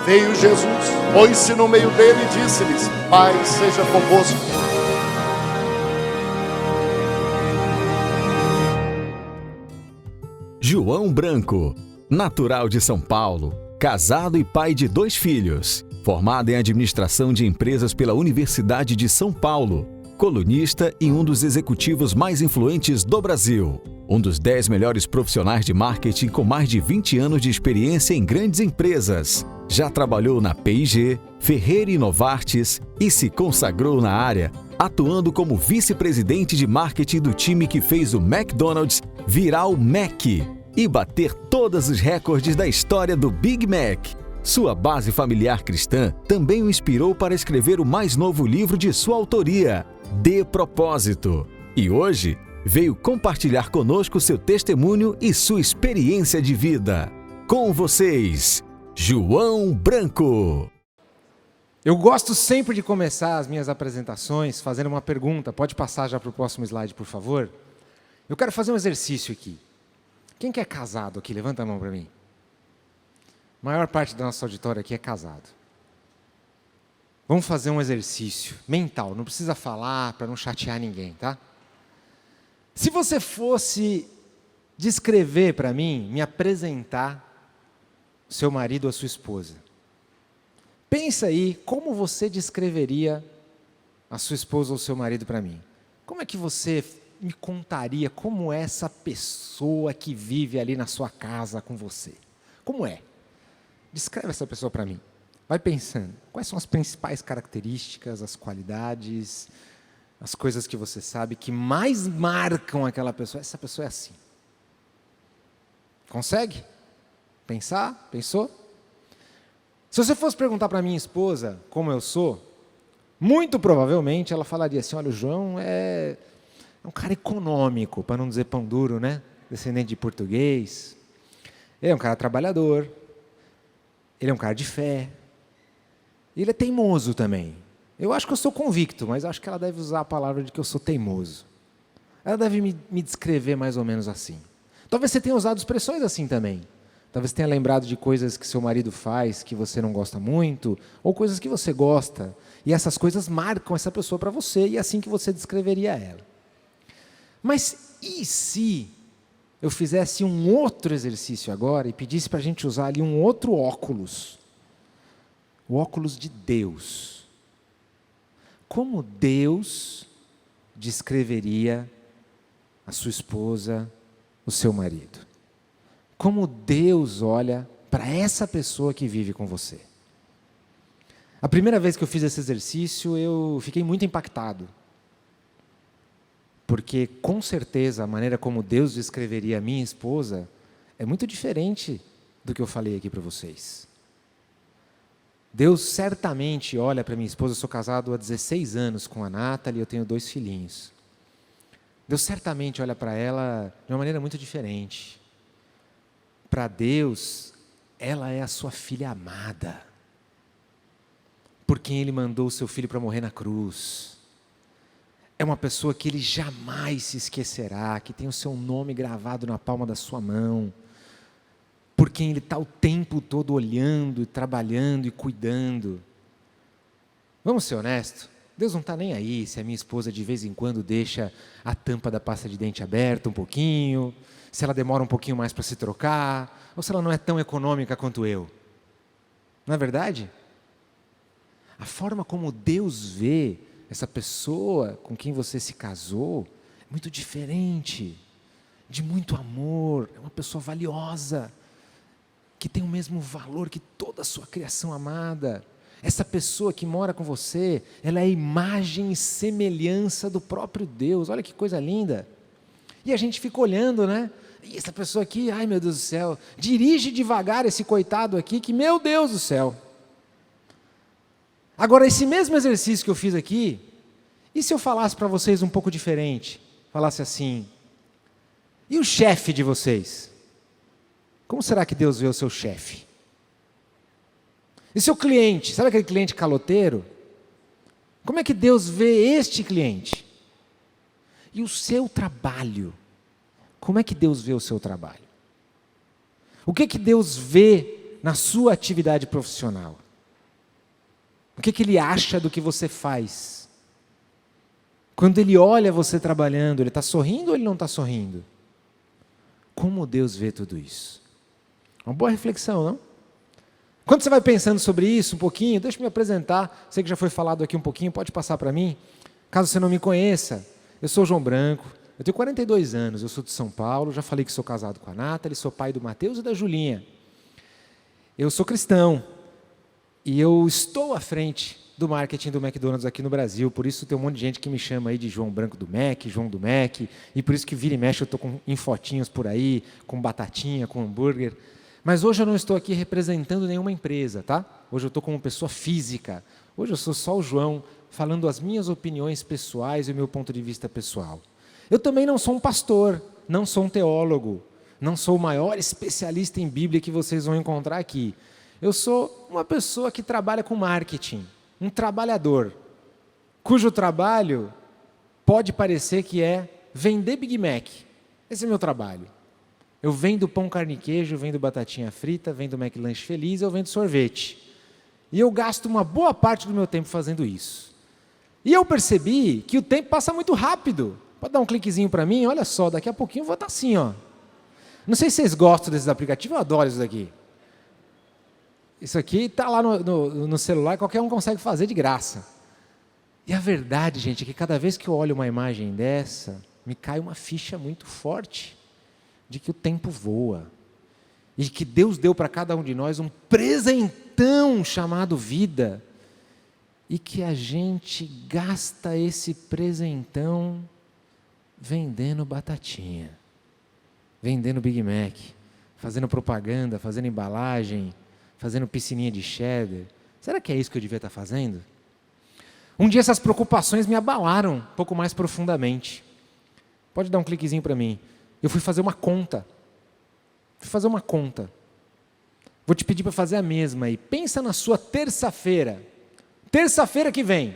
Veio Jesus, pôs-se no meio dele e disse-lhes: paz seja convosco. João Branco, natural de São Paulo, casado e pai de 2 filhos, formado em administração de empresas pela Universidade de São Paulo, colunista e um dos executivos mais influentes do Brasil, um dos 10 melhores profissionais de marketing com mais de 20 anos de experiência em grandes empresas. Já trabalhou na P&G, Ferreira e Novartis e se consagrou na área, atuando como vice-presidente de marketing do time que fez o McDonald's virar o Mac e bater todos os recordes da história do Big Mac. Sua base familiar cristã também o inspirou para escrever o mais novo livro de sua autoria, De Propósito. E hoje veio compartilhar conosco seu testemunho e sua experiência de vida. Com vocês, João Branco. Eu gosto sempre de começar as minhas apresentações fazendo uma pergunta. Pode passar já para o próximo slide, por favor? Eu quero fazer um exercício aqui. Quem que é casado aqui? Levanta a mão para mim. A maior parte da nossa auditória aqui é casado. Vamos fazer um exercício mental. Não precisa falar para não chatear ninguém, tá? Se você fosse descrever para mim, me apresentar seu marido ou sua esposa, pensa aí como você descreveria a sua esposa ou seu marido para mim. Como é que você me contaria como é essa pessoa que vive ali na sua casa com você? Como é? Descreve essa pessoa para mim. Vai pensando. Quais são as principais características, as qualidades, as coisas que você sabe que mais marcam aquela pessoa? Essa pessoa é assim. Consegue? Pensar? Pensou? Se você fosse perguntar para minha esposa como eu sou, muito provavelmente ela falaria assim: olha, o João é um cara econômico, para não dizer pão duro, né? Descendente de português. Ele é um cara trabalhador. Ele é um cara de fé. Ele é teimoso também. Eu acho que eu sou convicto, mas acho que ela deve usar a palavra de que eu sou teimoso. Ela deve me descrever mais ou menos assim. Talvez você tenha usado expressões assim também. Talvez tenha lembrado de coisas que seu marido faz que você não gosta muito, ou coisas que você gosta. E essas coisas marcam essa pessoa para você, e é assim que você descreveria ela. Mas e se eu fizesse um outro exercício agora e pedisse para a gente usar ali um outro óculos? O óculos de Deus. Como Deus descreveria a sua esposa, o seu marido? Como Deus olha para essa pessoa que vive com você? A primeira vez que eu fiz esse exercício, eu fiquei muito impactado. Porque, com certeza, a maneira como Deus descreveria a minha esposa é muito diferente do que eu falei aqui para vocês. Deus certamente olha para minha esposa. Eu sou casado há 16 anos com a Nathalie e eu tenho 2 filhinhos. Deus certamente olha para ela de uma maneira muito diferente. Para Deus, ela é a sua filha amada, por quem Ele mandou o seu filho para morrer na cruz. É uma pessoa que Ele jamais se esquecerá, que tem o seu nome gravado na palma da sua mão, por quem Ele está o tempo todo olhando, trabalhando e cuidando. Vamos ser honestos, Deus não está nem aí se a minha esposa de vez em quando deixa a tampa da pasta de dente aberta um pouquinho, se ela demora um pouquinho mais para se trocar, ou se ela não é tão econômica quanto eu. Não é verdade? A forma como Deus vê essa pessoa com quem você se casou é muito diferente, de muito amor, é uma pessoa valiosa, que tem o mesmo valor que toda a sua criação amada. Essa pessoa que mora com você, ela é a imagem e semelhança do próprio Deus. Olha que coisa linda. E a gente fica olhando, né? E essa pessoa aqui, ai meu Deus do céu, dirige devagar esse coitado aqui, que meu Deus do céu. Agora, esse mesmo exercício que eu fiz aqui, e se eu falasse para vocês um pouco diferente? Falasse assim: e o chefe de vocês? Como será que Deus vê o seu chefe? E seu cliente? Sabe aquele cliente caloteiro? Como é que Deus vê este cliente? E o seu trabalho? Como é que Deus vê o seu trabalho? O que Deus vê na sua atividade profissional? O que ele acha do que você faz? Quando ele olha você trabalhando, ele está sorrindo ou ele não está sorrindo? Como Deus vê tudo isso? Uma boa reflexão, não? Quando você vai pensando sobre isso um pouquinho, deixa eu me apresentar. Sei que já foi falado aqui um pouquinho, pode passar para mim. Caso você não me conheça, eu sou o João Branco, eu tenho 42 anos, eu sou de São Paulo, já falei que sou casado com a Nathalie, sou pai do Mateus e da Julinha. Eu sou cristão e eu estou à frente do marketing do McDonald's aqui no Brasil, por isso tem um monte de gente que me chama aí de João Branco do Mac, João do Mac, e por isso que vira e mexe eu estou em fotinhos por aí, com batatinha, com hambúrguer. Mas hoje eu não estou aqui representando nenhuma empresa, tá? Hoje eu estou como pessoa física. Hoje eu sou só o João, falando as minhas opiniões pessoais e o meu ponto de vista pessoal. Eu também não sou um pastor, não sou um teólogo, não sou o maior especialista em Bíblia que vocês vão encontrar aqui. Eu sou uma pessoa que trabalha com marketing, um trabalhador, cujo trabalho pode parecer que é vender Big Mac. Esse é o meu trabalho. Eu vendo pão, carne e queijo, vendo batatinha frita, vendo McLanche Feliz, eu vendo sorvete. E eu gasto uma boa parte do meu tempo fazendo isso. E eu percebi que o tempo passa muito rápido. Pode dar um cliquezinho para mim? Olha só, daqui a pouquinho eu vou estar assim, ó. Não sei se vocês gostam desses aplicativos, eu adoro isso daqui. Isso aqui está lá no celular, qualquer um consegue fazer de graça. E a verdade, gente, é que cada vez que eu olho uma imagem dessa, me cai uma ficha muito forte de que o tempo voa. E que Deus deu para cada um de nós um presentão chamado vida. E que a gente gasta esse presentão vendendo batatinha, vendendo Big Mac, fazendo propaganda, fazendo embalagem, fazendo piscininha de cheddar. Será que é isso que eu devia estar fazendo? Um dia essas preocupações me abalaram um pouco mais profundamente. Pode dar um cliquezinho para mim. Eu fui fazer uma conta. Vou te pedir para fazer a mesma aí. Pensa na sua terça-feira. Terça-feira que vem.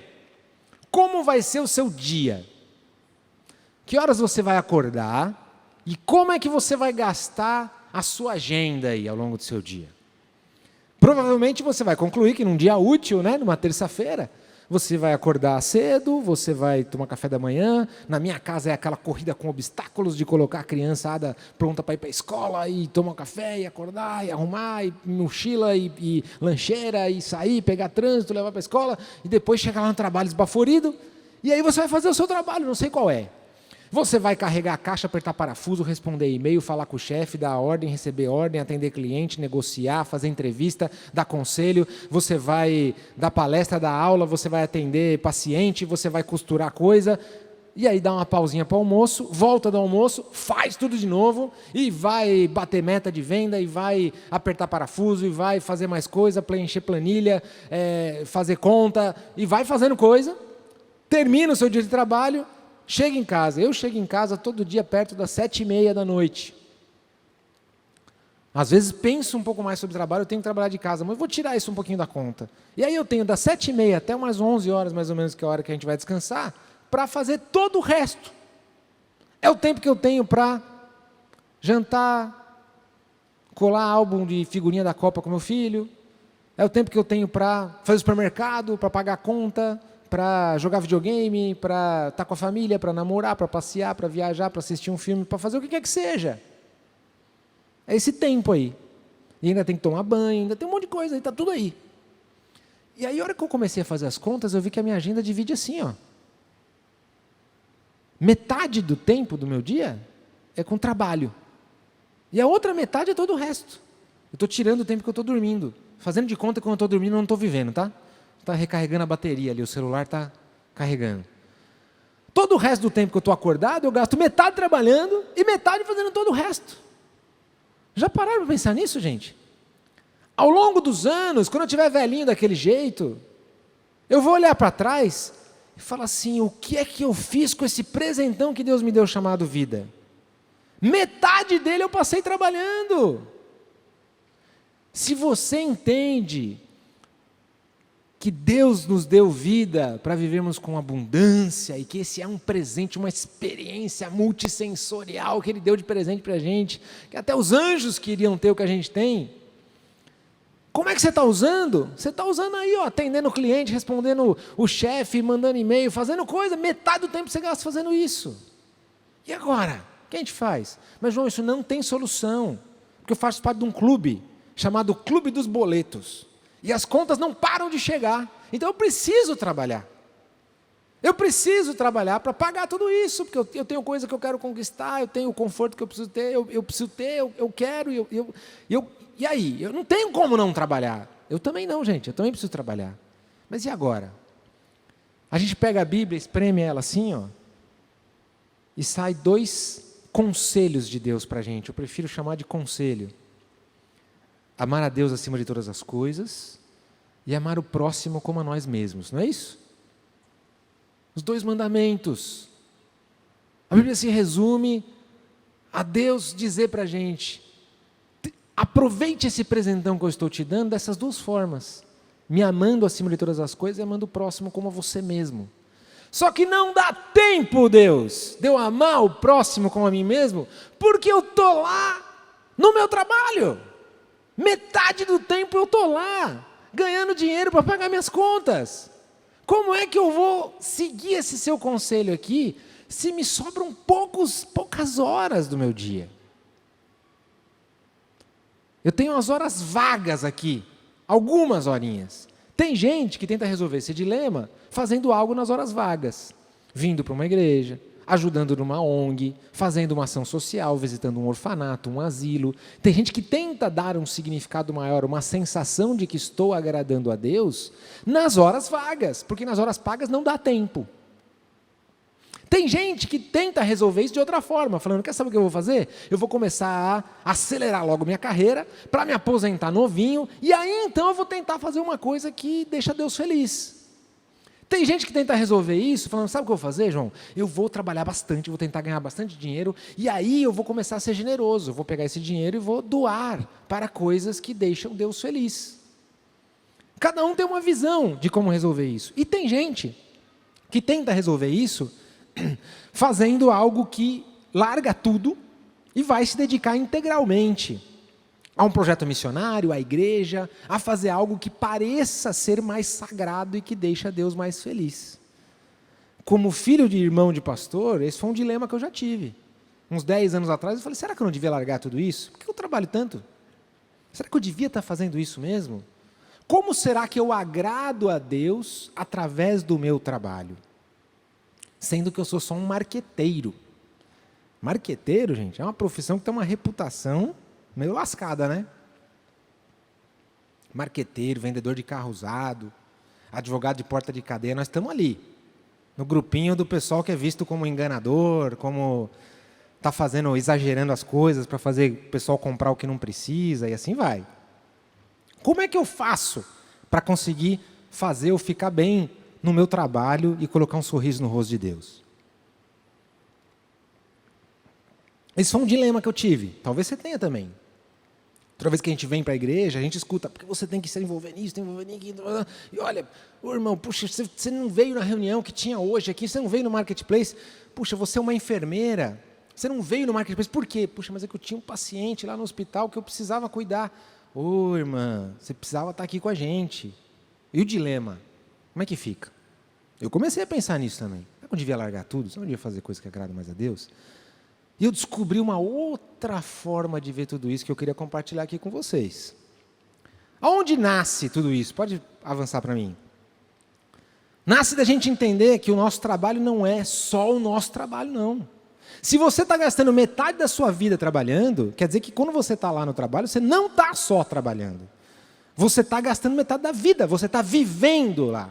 Como vai ser o seu dia? Que horas você vai acordar? E como é que você vai gastar a sua agenda aí ao longo do seu dia? Provavelmente você vai concluir que num dia útil, né, numa terça-feira, você vai acordar cedo, você vai tomar café da manhã. Na minha casa é aquela corrida com obstáculos de colocar a criançada pronta para ir para a escola e tomar um café e acordar e arrumar, e mochila e lancheira e sair, pegar trânsito, levar para a escola e depois chegar lá no trabalho esbaforido. E aí você vai fazer o seu trabalho, não sei qual é. Você vai carregar a caixa, apertar parafuso, responder e-mail, falar com o chefe, dar ordem, receber ordem, atender cliente, negociar, fazer entrevista, dar conselho, você vai dar palestra, dar aula, você vai atender paciente, você vai costurar coisa, e aí dá uma pausinha para o almoço, volta do almoço, faz tudo de novo, e vai bater meta de venda, e vai apertar parafuso, e vai fazer mais coisa, preencher planilha, fazer conta, e vai fazendo coisa, termina o seu dia de trabalho. Chega em casa, eu chego em casa todo dia perto das 7h30 da noite. Às vezes penso um pouco mais sobre o trabalho, eu tenho que trabalhar de casa, mas eu vou tirar isso um pouquinho da conta. E aí eu tenho das 7h30 até umas 11 horas, mais ou menos, que é a hora que a gente vai descansar, para fazer todo o resto. É o tempo que eu tenho para jantar, colar álbum de figurinha da Copa com meu filho, é o tempo que eu tenho para fazer supermercado, para pagar a conta, para jogar videogame, para estar com a família, para namorar, para passear, para viajar, para assistir um filme, para fazer o que quer que seja. É esse tempo aí. E ainda tem que tomar banho, ainda tem um monte de coisa, está tudo aí. E aí, a hora que eu comecei a fazer as contas, eu vi que a minha agenda divide assim, ó. Metade do tempo do meu dia é com trabalho. E a outra metade é todo o resto. Eu estou tirando o tempo que eu estou dormindo. Fazendo de conta que quando eu estou dormindo, eu não estou vivendo, tá? Está recarregando a bateria ali, o celular está carregando. Todo o resto do tempo que eu estou acordado, eu gasto metade trabalhando e metade fazendo todo o resto. Já pararam para pensar nisso, gente? Ao longo dos anos, quando eu estiver velhinho daquele jeito, eu vou olhar para trás e falar assim, o que é que eu fiz com esse presentão que Deus me deu chamado vida? Metade dele eu passei trabalhando. Se você entende que Deus nos deu vida para vivermos com abundância e que esse é um presente, uma experiência multissensorial que Ele deu de presente para a gente, que até os anjos queriam ter o que a gente tem, Como é que você está usando? Você está usando aí, ó, atendendo o cliente, respondendo o chefe, mandando e-mail, fazendo coisa. Metade do tempo você gasta fazendo isso. E agora? O que a gente faz? Mas, João, isso não tem solução. Porque eu faço parte de um clube chamado Clube dos Boletos. E as contas não param de chegar. Então eu preciso trabalhar. Eu preciso trabalhar para pagar tudo isso. Porque eu tenho coisa que eu quero conquistar, eu tenho o conforto que eu preciso ter, eu preciso ter, eu quero, e aí? Eu não tenho como não trabalhar. Eu também não, gente, eu também preciso trabalhar. Mas e agora? A gente pega a Bíblia, espreme ela assim, ó, e sai 2 conselhos de Deus para a gente. Eu prefiro chamar de conselho. Amar a Deus acima de todas as coisas e amar o próximo como a nós mesmos, não é isso? Os 2 mandamentos. A Bíblia se resume a Deus dizer para a gente: aproveite esse presentão que eu estou te dando dessas 2 formas. Me amando acima de todas as coisas e amando o próximo como a você mesmo. Só que não dá tempo, Deus, de eu amar o próximo como a mim mesmo, porque eu estou lá no meu trabalho. Metade do tempo eu estou lá, ganhando dinheiro para pagar minhas contas. Como é que eu vou seguir esse seu conselho aqui, se me sobram poucas horas do meu dia? Eu tenho as horas vagas aqui, algumas horinhas. Tem gente que tenta resolver esse dilema fazendo algo nas horas vagas. Vindo para uma igreja, ajudando numa ONG, fazendo uma ação social, visitando um orfanato, um asilo. Tem gente que tenta dar um significado maior, uma sensação de que estou agradando a Deus nas horas vagas, porque nas horas pagas não dá tempo. Tem gente que tenta resolver isso de outra forma, falando: quer saber o que eu vou fazer? Eu vou começar a acelerar logo minha carreira, para me aposentar novinho, e aí então eu vou tentar fazer uma coisa que deixa Deus feliz. Tem gente que tenta resolver isso, falando: sabe o que eu vou fazer, João? Eu vou trabalhar bastante, vou tentar ganhar bastante dinheiro, e aí eu vou começar a ser generoso, eu vou pegar esse dinheiro e vou doar para coisas que deixam Deus feliz. Cada um tem uma visão de como resolver isso. E tem gente que tenta resolver isso fazendo algo que larga tudo e vai se dedicar integralmente a um projeto missionário, à igreja, a fazer algo que pareça ser mais sagrado e que deixa Deus mais feliz. Como filho de irmão de pastor, esse foi um dilema que eu já tive. Uns 10 anos atrás eu falei: será que eu não devia largar tudo isso? Por que eu trabalho tanto? Será que eu devia estar fazendo isso mesmo? Como será que eu agrado a Deus através do meu trabalho? Sendo que eu sou só um marqueteiro. Marqueteiro, gente, é uma profissão que tem uma reputação meio lascada, né? Marqueteiro, vendedor de carro usado, advogado de porta de cadeia, nós estamos ali, no grupinho do pessoal que é visto como enganador, como está exagerando as coisas para fazer o pessoal comprar o que não precisa, e assim vai. Como é que eu faço para conseguir fazer eu ficar bem no meu trabalho e colocar um sorriso no rosto de Deus? Esse foi um dilema que eu tive. Talvez você tenha também. Toda vez que a gente vem para a igreja, a gente escuta: porque você tem que se envolver nisso, tem que envolver nisso. E olha, irmão, puxa, você não veio na reunião que tinha hoje aqui, você não veio no Marketplace. Puxa, você é uma enfermeira, você não veio no Marketplace. Por quê? Puxa, mas é que eu tinha um paciente lá no hospital que eu precisava cuidar. Ô, irmã, você precisava estar aqui com a gente. E o dilema? Como é que fica? Eu comecei a pensar nisso também. Será que eu devia largar tudo? Será que eu devia fazer coisa que agrada mais a Deus? E eu descobri uma outra forma de ver tudo isso que eu queria compartilhar aqui com vocês. Aonde nasce tudo isso? Pode avançar para mim. Nasce da gente entender que o nosso trabalho não é só o nosso trabalho, não. Se você está gastando metade da sua vida trabalhando, quer dizer que quando você está lá no trabalho, você não está só trabalhando. Você está gastando metade da vida, você está vivendo lá.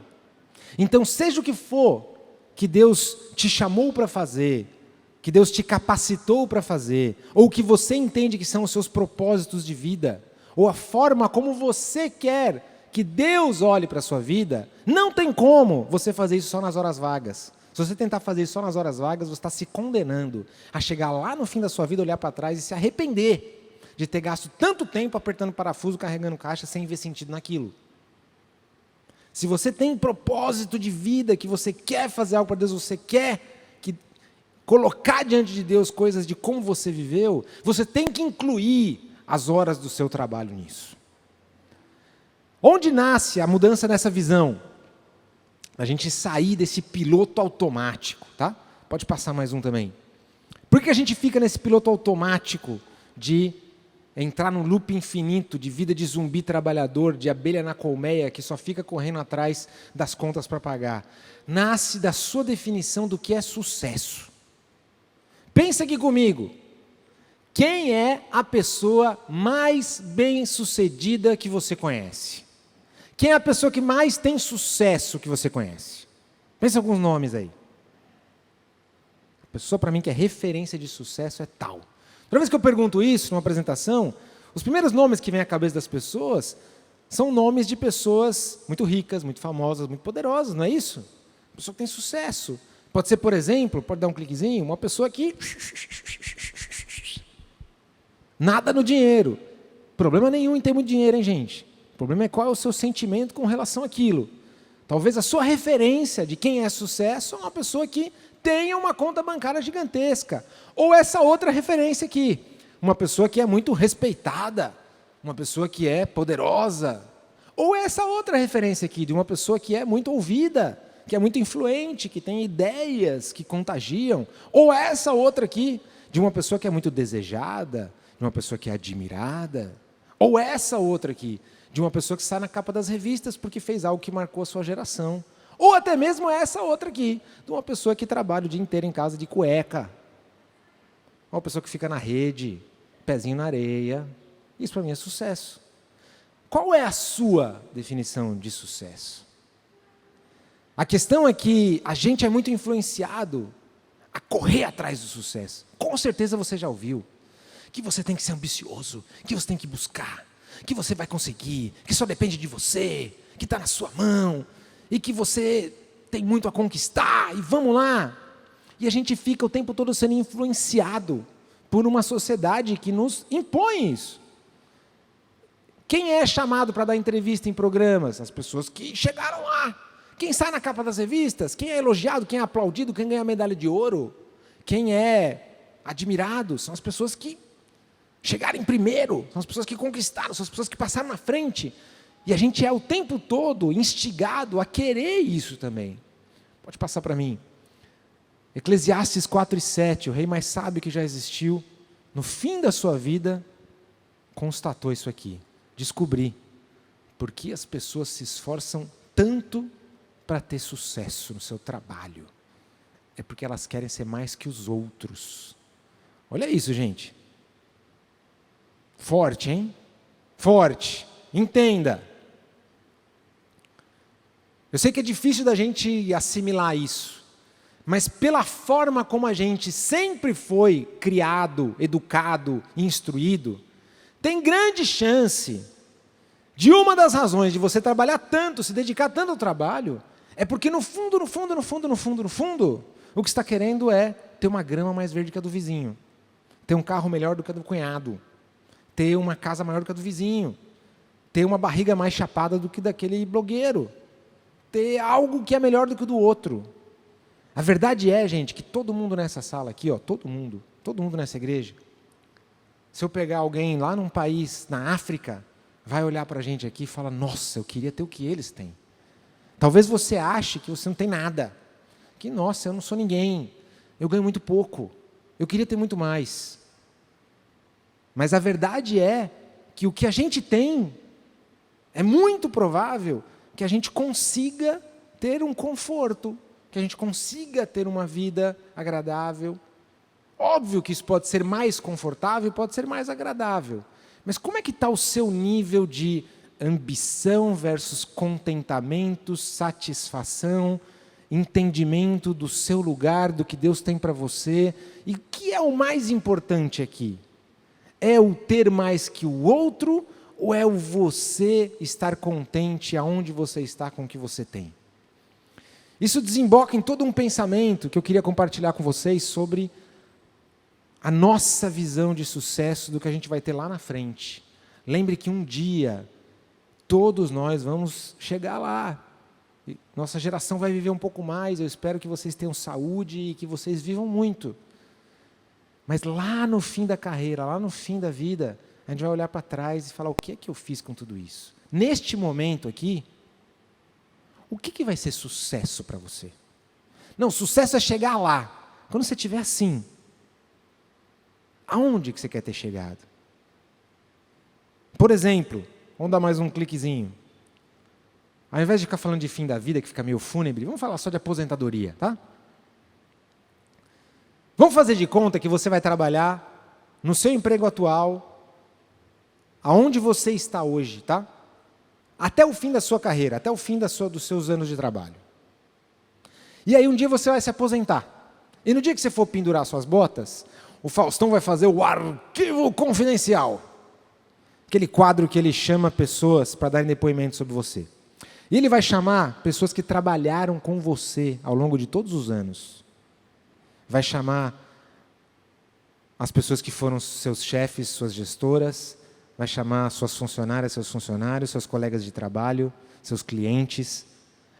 Então, seja o que for que Deus te chamou para fazer, que Deus te capacitou para fazer, ou que você entende que são os seus propósitos de vida, ou a forma como você quer que Deus olhe para a sua vida, não tem como você fazer isso só nas horas vagas. Se você tentar fazer isso só nas horas vagas, você está se condenando a chegar lá no fim da sua vida, olhar para trás e se arrepender de ter gasto tanto tempo apertando parafuso, carregando caixa, sem ver sentido naquilo. Se você tem propósito de vida, que você quer fazer algo para Deus, você quer colocar diante de Deus coisas de como você viveu, você tem que incluir as horas do seu trabalho nisso. Onde nasce a mudança nessa visão? A gente sair desse piloto automático, tá? Pode passar mais um também. Por que a gente fica nesse piloto automático de entrar num loop infinito de vida de zumbi trabalhador, de abelha na colmeia, que só fica correndo atrás das contas para pagar? Nasce da sua definição do que é sucesso. Pensa aqui comigo. Quem é a pessoa mais bem-sucedida que você conhece? Quem é a pessoa que mais tem sucesso que você conhece? Pensa em alguns nomes aí. A pessoa para mim que é referência de sucesso é tal. Toda vez que eu pergunto isso numa apresentação, os primeiros nomes que vêm à cabeça das pessoas são nomes de pessoas muito ricas, muito famosas, muito poderosas, não é isso? Uma pessoa que tem sucesso. Pode ser, por exemplo, pode dar um cliquezinho, uma pessoa que... nada no dinheiro. Problema nenhum em ter muito dinheiro, hein, gente? O problema é qual é o seu sentimento com relação àquilo. Talvez a sua referência de quem é sucesso é uma pessoa que tenha uma conta bancária gigantesca. Ou essa outra referência aqui, uma pessoa que é muito respeitada, uma pessoa que é poderosa. Ou essa outra referência aqui, de uma pessoa que é muito ouvida, que é muito influente, que tem ideias que contagiam. Ou essa outra aqui, de uma pessoa que é muito desejada, de uma pessoa que é admirada. Ou essa outra aqui, de uma pessoa que está na capa das revistas porque fez algo que marcou a sua geração. Ou até mesmo essa outra aqui, de uma pessoa que trabalha o dia inteiro em casa de cueca. Uma pessoa que fica na rede, pezinho na areia. Isso para mim é sucesso. Qual é a sua definição de sucesso? A questão é que a gente é muito influenciado a correr atrás do sucesso. Com certeza você já ouviu que você tem que ser ambicioso, que você tem que buscar, que você vai conseguir, que só depende de você, que está na sua mão, e que você tem muito a conquistar, e vamos lá. E a gente fica o tempo todo sendo influenciado por uma sociedade que nos impõe isso. Quem é chamado para dar entrevista em programas? As pessoas que chegaram lá. Quem sai na capa das revistas? Quem é elogiado? Quem é aplaudido? Quem ganha a medalha de ouro? Quem é admirado? São as pessoas que chegaram em primeiro, são as pessoas que conquistaram, são as pessoas que passaram na frente. E a gente é o tempo todo instigado a querer isso também. Pode passar para mim. Eclesiastes 4:7, o rei mais sábio que já existiu, no fim da sua vida, constatou isso aqui. Descobri por que as pessoas se esforçam tanto para ter sucesso no seu trabalho. É porque elas querem ser mais que os outros. Olha isso, gente. Forte, hein? Forte. Entenda. Eu sei que é difícil da gente assimilar isso, mas pela forma como a gente sempre foi criado, educado, instruído, tem grande chance de uma das razões de você trabalhar tanto, se dedicar tanto ao trabalho, é porque no fundo, o que está querendo é ter uma grama mais verde que a do vizinho, ter um carro melhor do que a do cunhado, ter uma casa maior do que a do vizinho, ter uma barriga mais chapada do que daquele blogueiro, ter algo que é melhor do que o do outro. A verdade é, gente, que todo mundo nessa sala aqui, ó, todo mundo nessa igreja, se eu pegar alguém lá num país, na África, vai olhar para a gente aqui e falar, nossa, eu queria ter o que eles têm. Talvez você ache que você não tem nada, que nossa, eu não sou ninguém, eu ganho muito pouco, eu queria ter muito mais. Mas a verdade é que o que a gente tem, é muito provável que a gente consiga ter um conforto, que a gente consiga ter uma vida agradável. Óbvio que isso pode ser mais confortável, pode ser mais agradável. Mas como é que está o seu nível de ambição versus contentamento, satisfação, entendimento do seu lugar, do que Deus tem para você? E o que é o mais importante aqui? É o ter mais que o outro ou é o você estar contente aonde você está com o que você tem? Isso desemboca em todo um pensamento que eu queria compartilhar com vocês sobre a nossa visão de sucesso do que a gente vai ter lá na frente. Lembre que um dia todos nós vamos chegar lá. Nossa geração vai viver um pouco mais, eu espero que vocês tenham saúde e que vocês vivam muito. Mas lá no fim da carreira, lá no fim da vida, a gente vai olhar para trás e falar, o que é que eu fiz com tudo isso? neste momento aqui, o que vai ser sucesso para você? Não, sucesso é chegar lá. Quando você estiver assim, aonde que você quer ter chegado? Por exemplo, vamos dar mais um cliquezinho. Ao invés de ficar falando de fim da vida, que fica meio fúnebre, vamos falar só de aposentadoria, tá? Vamos fazer de conta que você vai trabalhar no seu emprego atual, aonde você está hoje, tá? Até o fim da sua carreira, até o fim dos seus anos de trabalho. E aí um dia você vai se aposentar. E no dia que você for pendurar suas botas, o Faustão vai fazer o arquivo confidencial. Aquele quadro que ele chama pessoas para darem depoimento sobre você. E ele vai chamar pessoas que trabalharam com você ao longo de todos os anos. Vai chamar as pessoas que foram seus chefes, suas gestoras, vai chamar suas funcionárias, seus funcionários, seus colegas de trabalho, seus clientes,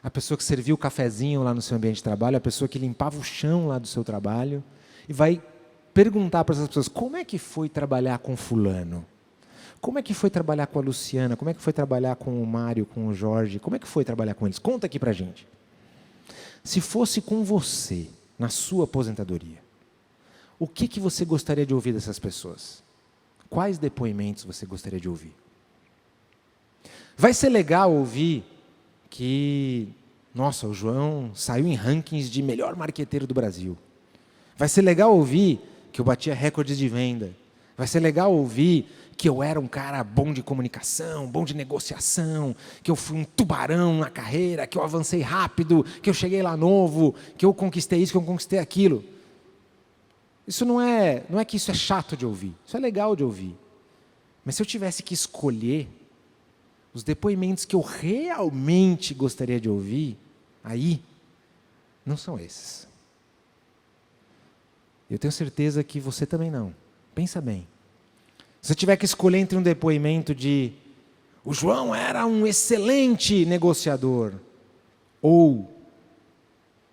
a pessoa que serviu o cafezinho lá no seu ambiente de trabalho, a pessoa que limpava o chão lá do seu trabalho, e vai perguntar para essas pessoas, como é que foi trabalhar com fulano? Como é que foi trabalhar com a Luciana? Como é que foi trabalhar com o Mário, com o Jorge? Como é que foi trabalhar com eles? Conta aqui para a gente. Se fosse com você, na sua aposentadoria, o que você gostaria de ouvir dessas pessoas? Quais depoimentos você gostaria de ouvir? Vai ser legal ouvir que, nossa, o João saiu em rankings de melhor marqueteiro do Brasil. Vai ser legal ouvir que eu batia recordes de venda. Vai ser legal ouvir que eu era um cara bom de comunicação, bom de negociação, que eu fui um tubarão na carreira, que eu avancei rápido, que eu cheguei lá novo, que eu conquistei isso, que eu conquistei aquilo. Isso não é que isso é chato de ouvir, isso é legal de ouvir. Mas se eu tivesse que escolher os depoimentos que eu realmente gostaria de ouvir, aí, não são esses. Eu tenho certeza que você também não. Pensa bem. Se você tiver que escolher entre um depoimento de o João era um excelente negociador, ou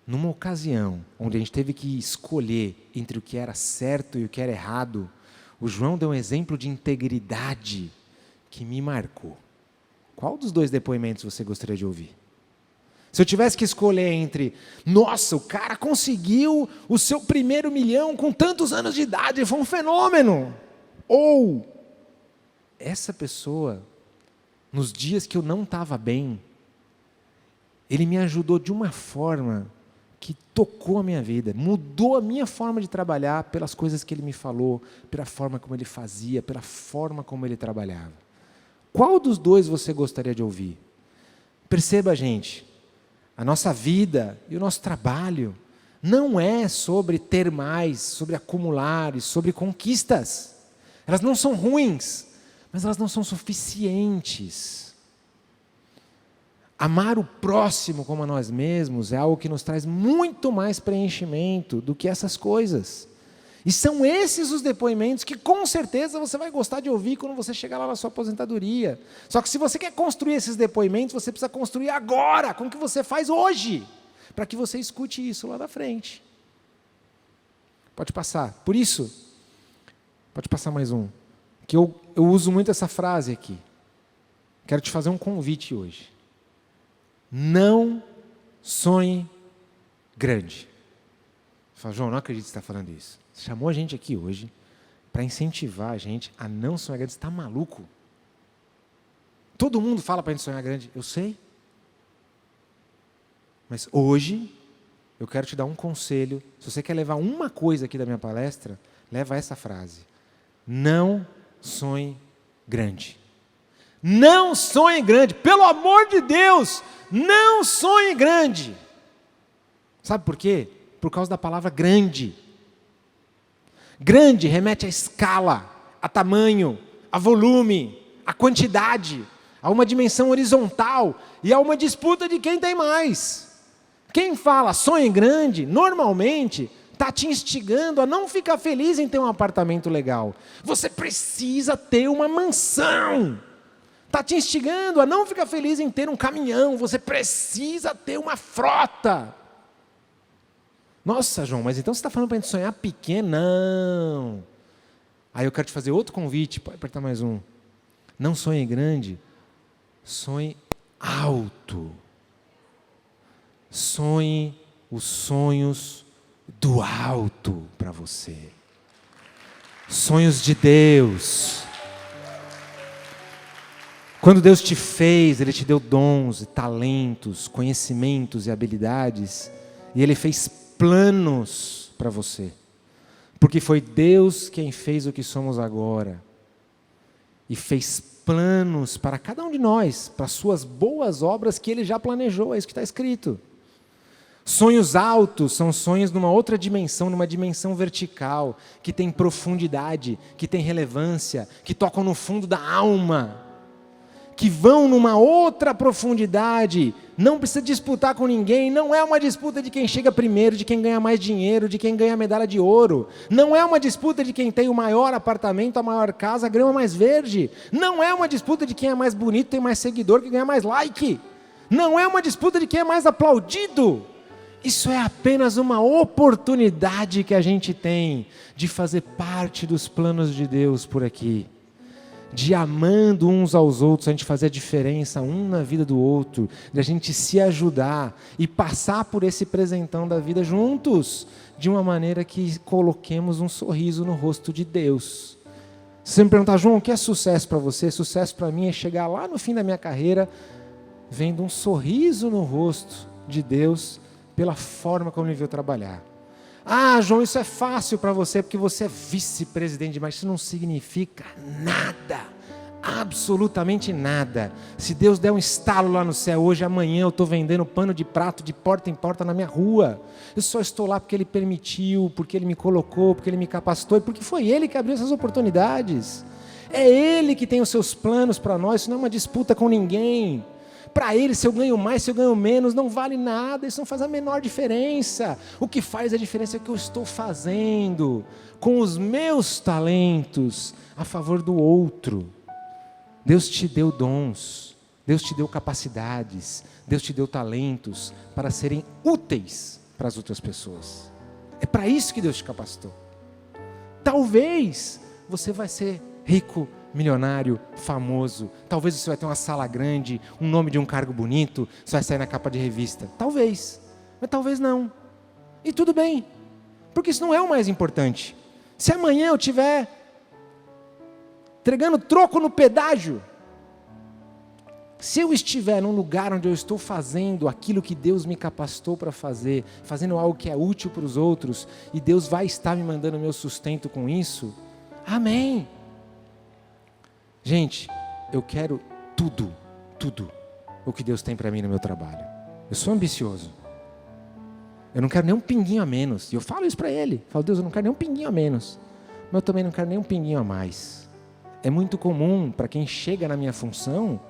numa ocasião onde a gente teve que escolher entre o que era certo e o que era errado, o João deu um exemplo de integridade que me marcou. Qual dos dois depoimentos você gostaria de ouvir? Se eu tivesse que escolher entre, nossa, o cara conseguiu o seu primeiro milhão com tantos anos de idade, foi um fenômeno. Ou, essa pessoa, nos dias que eu não estava bem, ele me ajudou de uma forma que tocou a minha vida, mudou a minha forma de trabalhar pelas coisas que ele me falou, pela forma como ele fazia, pela forma como ele trabalhava. Qual dos dois você gostaria de ouvir? Perceba, gente, a nossa vida e o nosso trabalho não é sobre ter mais, sobre acumular e sobre conquistas. Elas não são ruins, mas elas não são suficientes. Amar o próximo como a nós mesmos é algo que nos traz muito mais preenchimento do que essas coisas. E são esses os depoimentos que com certeza você vai gostar de ouvir quando você chegar lá na sua aposentadoria. Só que se você quer construir esses depoimentos, você precisa construir agora, com o que você faz hoje, para que você escute isso lá na frente. Pode passar. Por isso, pode passar mais um, que eu uso muito essa frase aqui. Quero te fazer um convite hoje. Não sonhe grande. Fala, João, não acredito que você está falando isso. Você chamou a gente aqui hoje para incentivar a gente a não sonhar grande. Você está maluco? Todo mundo fala para a gente sonhar grande. Eu sei. Mas hoje, eu quero te dar um conselho. Se você quer levar uma coisa aqui da minha palestra, leva essa frase. Não sonhe grande. Não sonhe grande. Pelo amor de Deus, não sonhe grande. Sabe por quê? Por causa da palavra grande. Grande remete à escala, a tamanho, a volume, a quantidade, a uma dimensão horizontal e a uma disputa de quem tem mais. Quem fala sonhe grande, normalmente, está te instigando a não ficar feliz em ter um apartamento legal. Você precisa ter uma mansão. Está te instigando a não ficar feliz em ter um caminhão. Você precisa ter uma frota. Nossa, João, mas então você está falando para a gente sonhar pequeno? Não. Aí eu quero te fazer outro convite, pode apertar mais um. Não sonhe grande, Sonhe alto. Sonhe os sonhos do alto para você. Sonhos de Deus. Quando Deus te fez, Ele te deu dons, talentos, conhecimentos e habilidades, e Ele fez planos para você. Porque foi Deus quem fez o que somos agora. E fez planos para cada um de nós, para as suas boas obras que Ele já planejou, é isso que está escrito. Sonhos altos são sonhos numa outra dimensão, numa dimensão vertical, que tem profundidade, que tem relevância, que tocam no fundo da alma, que vão numa outra profundidade, não precisa disputar com ninguém, não é uma disputa de quem chega primeiro, de quem ganha mais dinheiro, de quem ganha medalha de ouro, não é uma disputa de quem tem o maior apartamento, a maior casa, a grama mais verde, não é uma disputa de quem é mais bonito, tem mais seguidor, que ganha mais like, não é uma disputa de quem é mais aplaudido. Isso é apenas uma oportunidade que a gente tem de fazer parte dos planos de Deus por aqui. De amando uns aos outros, a gente fazer a diferença um na vida do outro, de a gente se ajudar e passar por esse presentão da vida juntos, de uma maneira que coloquemos um sorriso no rosto de Deus. Se você me perguntar, João, o que é sucesso para você? Sucesso para mim é chegar lá no fim da minha carreira, vendo um sorriso no rosto de Deus, pela forma como Ele viu trabalhar. Ah, João, isso é fácil para você porque você é vice-presidente, mas isso não significa nada, absolutamente nada. Se Deus der um estalo lá no céu hoje, amanhã eu estou vendendo pano de prato de porta em porta na minha rua. Eu só estou lá porque Ele permitiu, porque Ele me colocou, porque Ele me capacitou e porque foi Ele que abriu essas oportunidades. É Ele que tem os seus planos para nós, isso não é uma disputa com ninguém. Para Ele, se eu ganho mais, se eu ganho menos, não vale nada, isso não faz a menor diferença. O que faz a diferença é o que eu estou fazendo com os meus talentos a favor do outro. Deus te deu dons, Deus te deu capacidades, Deus te deu talentos para serem úteis para as outras pessoas. É para isso que Deus te capacitou. Talvez você vai ser rico, milionário, famoso, talvez você vai ter uma sala grande, um nome de um cargo bonito, você vai sair na capa de revista, talvez, mas talvez não, e tudo bem, porque isso não é o mais importante. Se amanhã eu estiver entregando troco no pedágio, se eu estiver num lugar onde eu estou fazendo aquilo que Deus me capacitou para fazer, fazendo algo que é útil para os outros, e Deus vai estar me mandando o meu sustento com isso, amém. Gente, eu quero tudo o que Deus tem para mim no meu trabalho. Eu sou ambicioso. Eu não quero nem um pinguinho a menos. E eu falo isso para Ele. Eu falo, Deus, eu não quero nem um pinguinho a menos. Mas eu também não quero nem um pinguinho a mais. É muito comum para quem chega na minha função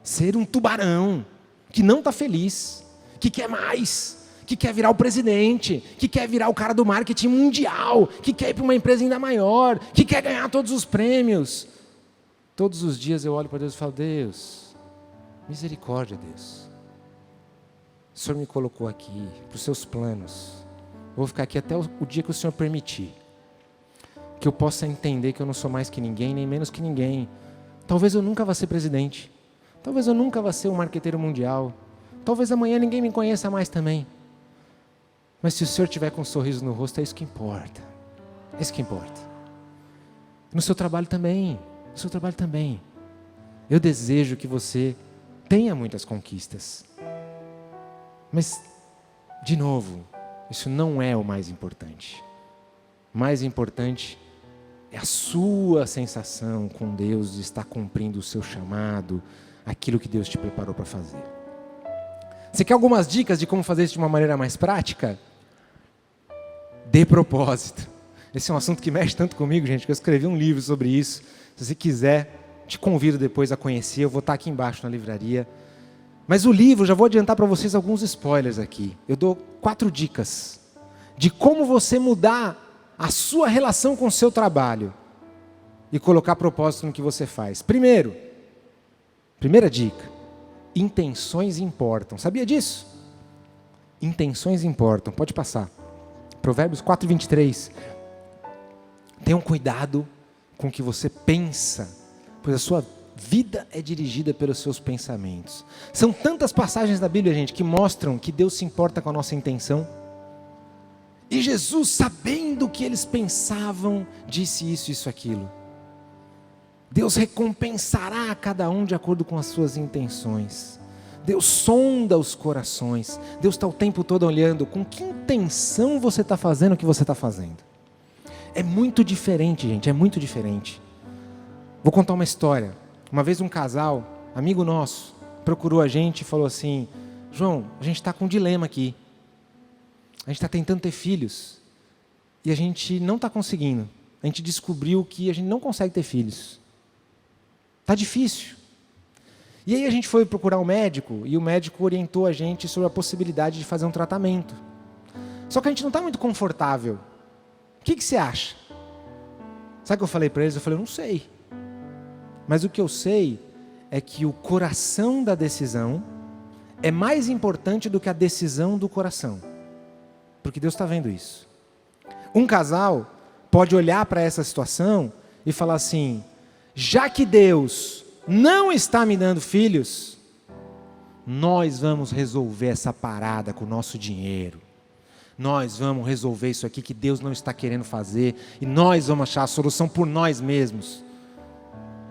ser um tubarão que não está feliz, que quer mais, que quer virar o presidente, que quer virar o cara do marketing mundial, que quer ir para uma empresa ainda maior, que quer ganhar todos os prêmios. Todos os dias eu olho para Deus e falo, Deus, misericórdia, Deus. O Senhor me colocou aqui para os seus planos. Eu vou ficar aqui até o dia que o Senhor permitir. Que eu possa entender que eu não sou mais que ninguém, nem menos que ninguém. Talvez eu nunca vá ser presidente. Talvez eu nunca vá ser um marqueteiro mundial. Talvez amanhã ninguém me conheça mais também. Mas se o Senhor tiver com um sorriso no rosto, é isso que importa. É isso que importa. No seu trabalho também. No seu trabalho também. Eu desejo que você tenha muitas conquistas. Mas, de novo, isso não é o mais importante. O mais importante é a sua sensação com Deus de estar cumprindo o seu chamado, aquilo que Deus te preparou para fazer. Você quer algumas dicas de como fazer isso de uma maneira mais prática? Dê propósito. Esse é um assunto que mexe tanto comigo, gente, que eu escrevi um livro sobre isso. Se você quiser, te convido depois a conhecer, eu vou estar aqui embaixo na livraria. Mas o livro, já vou adiantar para vocês alguns spoilers aqui. Eu dou 4 dicas de como você mudar a sua relação com o seu trabalho e colocar propósito no que você faz. Primeira dica, intenções importam. Sabia disso? Intenções importam, pode passar. Provérbios 4:23. Tenham cuidado com o que você pensa, pois a sua Vida é dirigida pelos seus pensamentos. São tantas passagens da Bíblia, gente, que mostram que Deus se importa com a nossa intenção. E Jesus, sabendo o que eles pensavam, disse isso, aquilo. Deus recompensará a cada um de acordo com as suas intenções. Deus sonda os corações. Deus está o tempo todo olhando com que intenção você está fazendo o que você está fazendo. É muito diferente, gente, é muito diferente. Vou contar uma história. Uma vez um casal, amigo nosso, procurou a gente e falou assim: João, a gente está com um dilema aqui. A gente está tentando ter filhos e a gente não está conseguindo. A gente descobriu que a gente não consegue ter filhos. Está difícil. E aí a gente foi procurar um médico e o médico orientou a gente sobre a possibilidade de fazer um tratamento. Só que a gente não está muito confortável. O que você acha? Sabe o que eu falei para eles? Eu falei, eu não sei. Mas o que eu sei é que o coração da decisão é mais importante do que a decisão do coração. Porque Deus está vendo isso. Um casal pode olhar para essa situação e falar assim: já que Deus não está me dando filhos, nós vamos resolver essa parada com o nosso dinheiro. Nós vamos resolver isso aqui que Deus não está querendo fazer e nós vamos achar a solução por nós mesmos.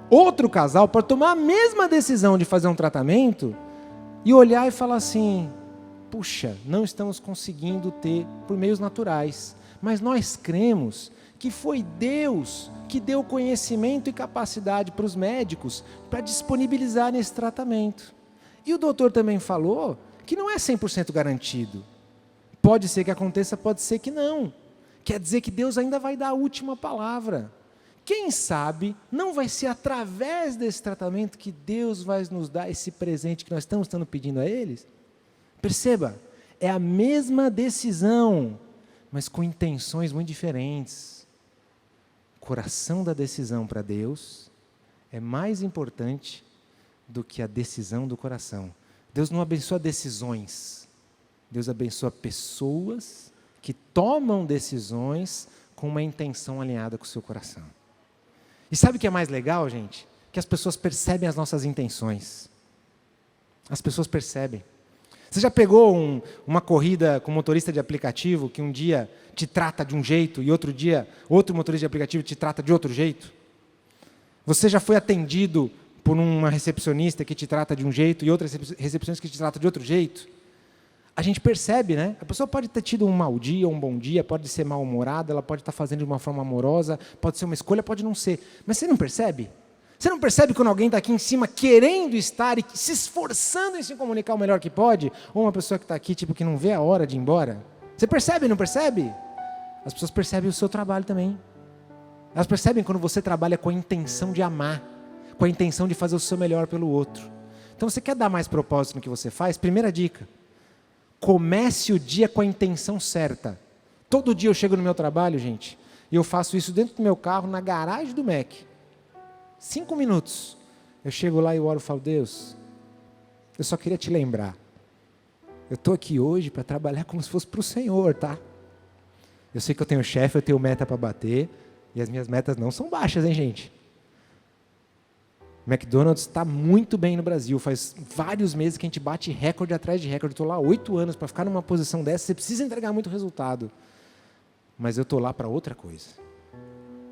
Outro casal pode tomar a mesma decisão de fazer um tratamento e olhar e falar assim: puxa, não estamos conseguindo ter por meios naturais, mas nós cremos que foi Deus que deu conhecimento e capacidade para os médicos para disponibilizarem esse tratamento. E o doutor também falou que não é 100% garantido. Pode ser que aconteça, pode ser que não. Quer dizer que Deus ainda vai dar a última palavra. Quem sabe não vai ser através desse tratamento que Deus vai nos dar esse presente que nós estamos pedindo a eles? Perceba, é a mesma decisão, mas com intenções muito diferentes. O coração da decisão para Deus é mais importante do que a decisão do coração. Deus não abençoa decisões, Deus abençoa pessoas que tomam decisões com uma intenção alinhada com o seu coração. E sabe o que é mais legal, gente? Que as pessoas percebem as nossas intenções. As pessoas percebem. Você já pegou uma corrida com motorista de aplicativo que um dia te trata de um jeito e outro dia outro motorista de aplicativo te trata de outro jeito? Você já foi atendido por uma recepcionista que te trata de um jeito e outra recepcionista que te trata de outro jeito? A gente percebe, né? A pessoa pode ter tido um mau dia, um bom dia, pode ser mal-humorada, ela pode estar fazendo de uma forma amorosa, pode ser uma escolha, pode não ser. Mas você não percebe? Você não percebe quando alguém está aqui em cima querendo estar e se esforçando em se comunicar o melhor que pode? Ou uma pessoa que está aqui, tipo, que não vê a hora de ir embora? Você percebe, não percebe? As pessoas percebem o seu trabalho também. Elas percebem quando você trabalha com a intenção de amar, com a intenção de fazer o seu melhor pelo outro. Então, você quer dar mais propósito no que você faz? Primeira dica: comece o dia com a intenção certa. Todo dia eu chego no meu trabalho, gente, e eu faço isso dentro do meu carro, na garagem do Mac. 5 minutos. Eu chego lá e eu oro e falo: Deus, eu só queria te lembrar, eu estou aqui hoje para trabalhar como se fosse para o Senhor, tá? Eu sei que eu tenho chefe, eu tenho meta para bater, e as minhas metas não são baixas, hein, gente? McDonald's está muito bem no Brasil, faz vários meses que a gente bate recorde atrás de recorde. Estou lá 8 anos para ficar numa posição dessa, você precisa entregar muito resultado. Mas eu estou lá para outra coisa.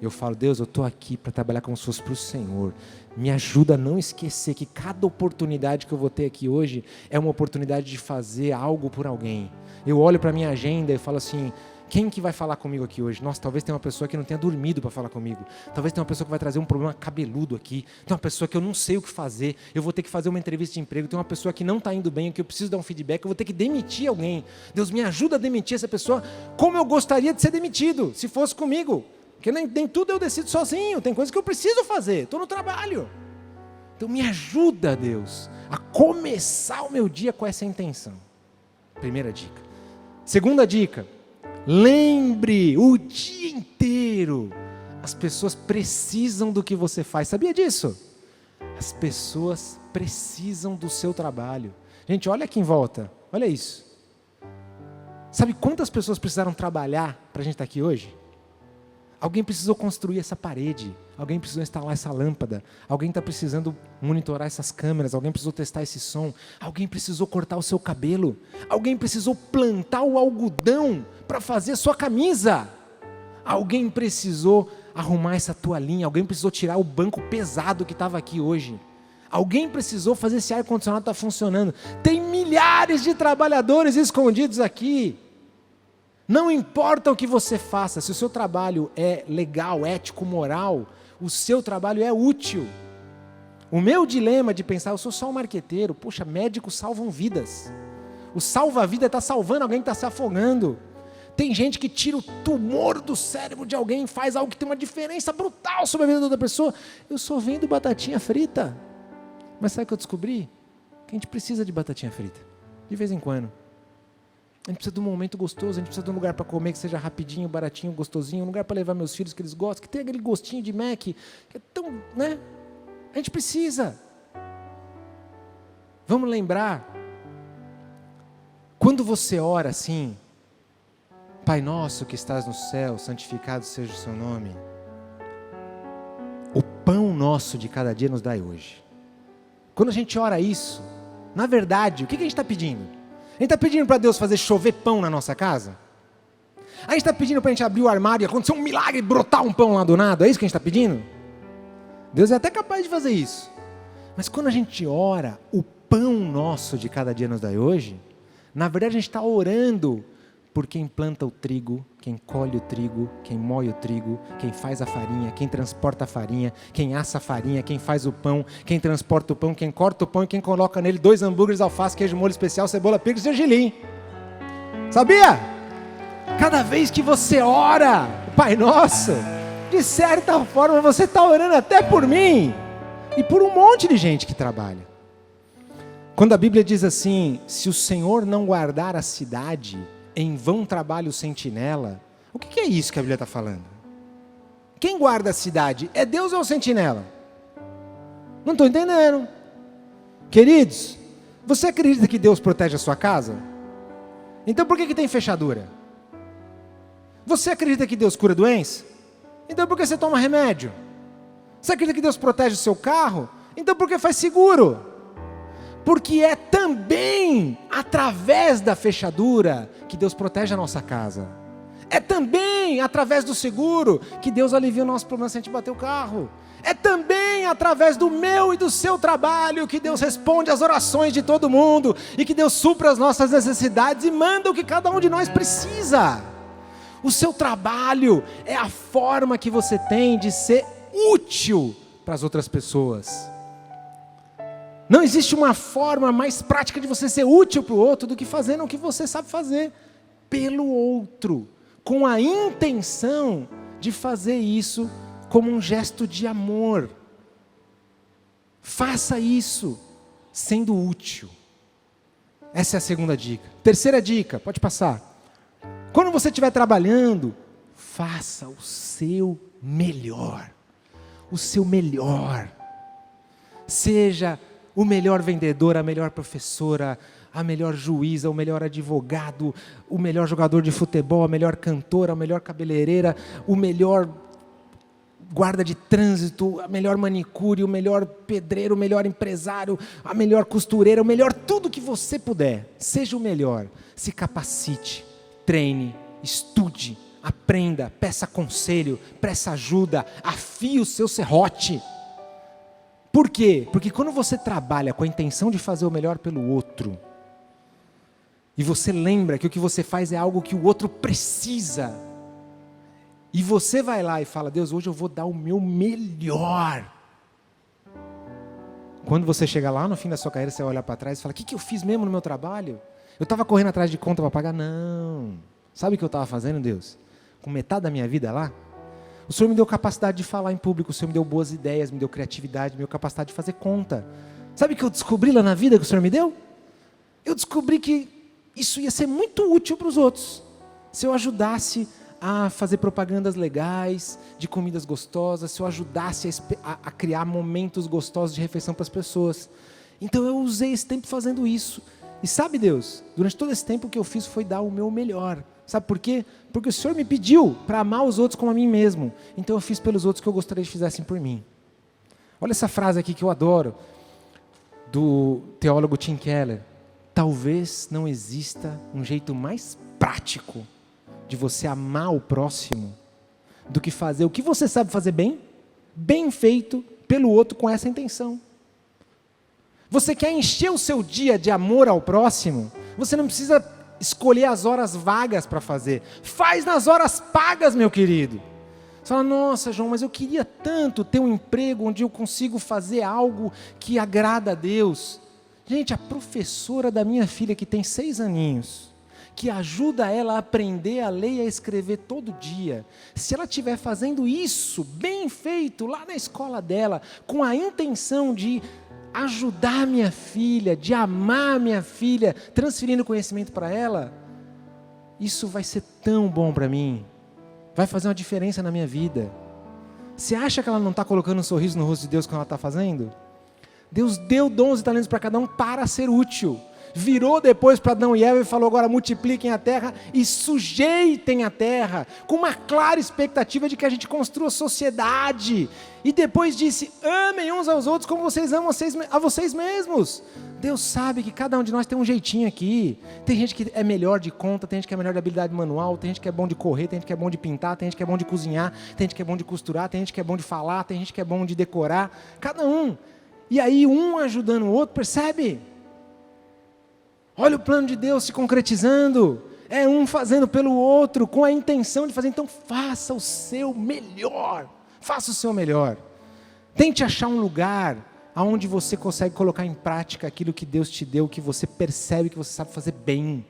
Eu falo: Deus, eu estou aqui para trabalhar como se fosse para o Senhor. Me ajuda a não esquecer que cada oportunidade que eu vou ter aqui hoje é uma oportunidade de fazer algo por alguém. Eu olho para a minha agenda e falo assim: quem que vai falar comigo aqui hoje? Nossa, talvez tenha uma pessoa que não tenha dormido para falar comigo. Talvez tenha uma pessoa que vai trazer um problema cabeludo aqui. Tem uma pessoa que eu não sei o que fazer. Eu vou ter que fazer uma entrevista de emprego. Tem uma pessoa que não está indo bem, que eu preciso dar um feedback. Eu vou ter que demitir alguém. Deus, me ajuda a demitir essa pessoa como eu gostaria de ser demitido, se fosse comigo. Porque nem tudo eu decido sozinho. Tem coisas que eu preciso fazer. Estou no trabalho. Então me ajuda, Deus, a começar o meu dia com essa intenção. Primeira dica. Segunda dica: lembre o dia inteiro, as pessoas precisam do que você faz. Sabia disso? As pessoas precisam do seu trabalho. Gente, olha aqui em volta, olha isso. Sabe quantas pessoas precisaram trabalhar para a gente estar aqui hoje? Alguém precisou construir essa parede, alguém precisou instalar essa lâmpada, alguém está precisando monitorar essas câmeras, alguém precisou testar esse som, alguém precisou cortar o seu cabelo, alguém precisou plantar o algodão para fazer a sua camisa, alguém precisou arrumar essa toalhinha, alguém precisou tirar o banco pesado que estava aqui hoje, alguém precisou fazer esse ar-condicionado estar funcionando. Tem milhares de trabalhadores escondidos aqui. Não importa o que você faça, se o seu trabalho é legal, ético, moral, o seu trabalho é útil. O meu dilema de pensar, eu sou só um marqueteiro, poxa, médicos salvam vidas. O salva-vida está salvando alguém que está se afogando. Tem gente que tira o tumor do cérebro de alguém, faz algo que tem uma diferença brutal sobre a vida da outra pessoa. Eu só vendo batatinha frita. Mas sabe o que eu descobri? Que a gente precisa de batatinha frita, de vez em quando. A gente precisa de um momento gostoso, a gente precisa de um lugar para comer que seja rapidinho, baratinho, gostosinho, um lugar para levar meus filhos que eles gostam, que tem aquele gostinho de Mac, que é tão, né? A gente precisa. Vamos lembrar, quando você ora assim, Pai nosso que estás no céu, santificado seja o seu nome, o pão nosso de cada dia nos dai hoje. Quando a gente ora isso, na verdade, o que a gente está pedindo? A gente está pedindo para Deus fazer chover pão na nossa casa? A gente está pedindo para a gente abrir o armário e acontecer um milagre e brotar um pão lá do nada? É isso que a gente está pedindo? Deus é até capaz de fazer isso. Mas quando a gente ora, o pão nosso de cada dia nos dai hoje, na verdade a gente está orando por quem planta o trigo, quem colhe o trigo, quem moe o trigo, quem faz a farinha, quem transporta a farinha, quem assa a farinha, quem faz o pão, quem transporta o pão, quem corta o pão e quem coloca nele 2 hambúrgueres, alface, queijo, molho especial, cebola, picles e gergelim. Sabia? Cada vez que você ora, Pai Nosso, de certa forma você está orando até por mim e por um monte de gente que trabalha. Quando a Bíblia diz assim, se o Senhor não guardar a cidade, em vão trabalha o sentinela. O que é isso que a Bíblia está falando? Quem guarda a cidade? É Deus ou é o sentinela? Não estou entendendo. Queridos, você acredita que Deus protege a sua casa? Então por que tem fechadura? Você acredita que Deus cura doença? Então por que você toma remédio? Você acredita que Deus protege o seu carro? Então por que faz seguro? Porque é também através da fechadura que Deus protege a nossa casa. É também através do seguro que Deus alivia o nosso problema se a gente bater o carro. É também através do meu e do seu trabalho que Deus responde às orações de todo mundo e que Deus supra as nossas necessidades e manda o que cada um de nós precisa. O seu trabalho é a forma que você tem de ser útil para as outras pessoas. Não existe uma forma mais prática de você ser útil para o outro do que fazendo o que você sabe fazer pelo outro, com a intenção de fazer isso como um gesto de amor. Faça isso sendo útil. Essa é a segunda dica. Terceira dica, pode passar. Quando você estiver trabalhando, faça o seu melhor. O seu melhor. Seja o melhor vendedor, a melhor professora, a melhor juíza, o melhor advogado, o melhor jogador de futebol, a melhor cantora, a melhor cabeleireira, o melhor guarda de trânsito, a melhor manicure, o melhor pedreiro, o melhor empresário, a melhor costureira, o melhor tudo que você puder. Seja o melhor. Se capacite, treine, estude, aprenda, peça conselho, peça ajuda, afie o seu serrote. Por quê? Porque quando você trabalha com a intenção de fazer o melhor pelo outro, e você lembra que o que você faz é algo que o outro precisa, e você vai lá e fala, Deus, hoje eu vou dar o meu melhor. Quando você chega lá no fim da sua carreira, você olha para trás e fala, o que eu fiz mesmo no meu trabalho? Eu estava correndo atrás de conta para pagar? Não. Sabe o que eu estava fazendo, Deus? Com metade da minha vida lá, o Senhor me deu capacidade de falar em público, o Senhor me deu boas ideias, me deu criatividade, me deu capacidade de fazer conta. Sabe o que eu descobri lá na vida que o Senhor me deu? Eu descobri que isso ia ser muito útil para os outros. Se eu ajudasse a fazer propagandas legais, de comidas gostosas, se eu ajudasse a criar momentos gostosos de refeição para as pessoas. Então eu usei esse tempo fazendo isso. E sabe, Deus, durante todo esse tempo o que eu fiz foi dar o meu melhor. Sabe por quê? Porque o Senhor me pediu para amar os outros como a mim mesmo. Então eu fiz pelos outros o que eu gostaria que fizessem por mim. Olha essa frase aqui que eu adoro, do teólogo Tim Keller. Talvez não exista um jeito mais prático de você amar o próximo do que fazer o que você sabe fazer bem, bem feito pelo outro com essa intenção. Você quer encher o seu dia de amor ao próximo? Você não precisa escolher as horas vagas para fazer. Faz nas horas pagas, meu querido. Você fala, nossa, João, mas eu queria tanto ter um emprego onde eu consigo fazer algo que agrada a Deus. Gente, a professora da minha filha, que tem 6 aninhos, que ajuda ela a aprender a ler e a escrever todo dia, se ela estiver fazendo isso, bem feito, lá na escola dela, com a intenção de ajudar minha filha, de amar minha filha, transferindo conhecimento para ela, isso vai ser tão bom para mim, vai fazer uma diferença na minha vida. Você acha que ela não está colocando um sorriso no rosto de Deus quando ela está fazendo? Deus deu dons e talentos para cada um para ser útil. Virou depois para Adão e Eva e falou, agora multipliquem a terra e sujeitem a terra, com uma clara expectativa de que a gente construa sociedade. E depois disse, amem uns aos outros como vocês amam a vocês mesmos. Deus sabe que cada um de nós tem um jeitinho aqui. Tem gente que é melhor de conta, tem gente que é melhor de habilidade manual, tem gente que é bom de correr, tem gente que é bom de pintar, tem gente que é bom de cozinhar, tem gente que é bom de costurar, tem gente que é bom de falar, tem gente que é bom de decorar. Cada um. E aí um ajudando o outro, percebe? Olha o plano de Deus se concretizando. É um fazendo pelo outro, com a intenção de fazer. Então faça o seu melhor. Faça o seu melhor. Tente achar um lugar onde você consegue colocar em prática aquilo que Deus te deu, que você percebe que você sabe fazer bem.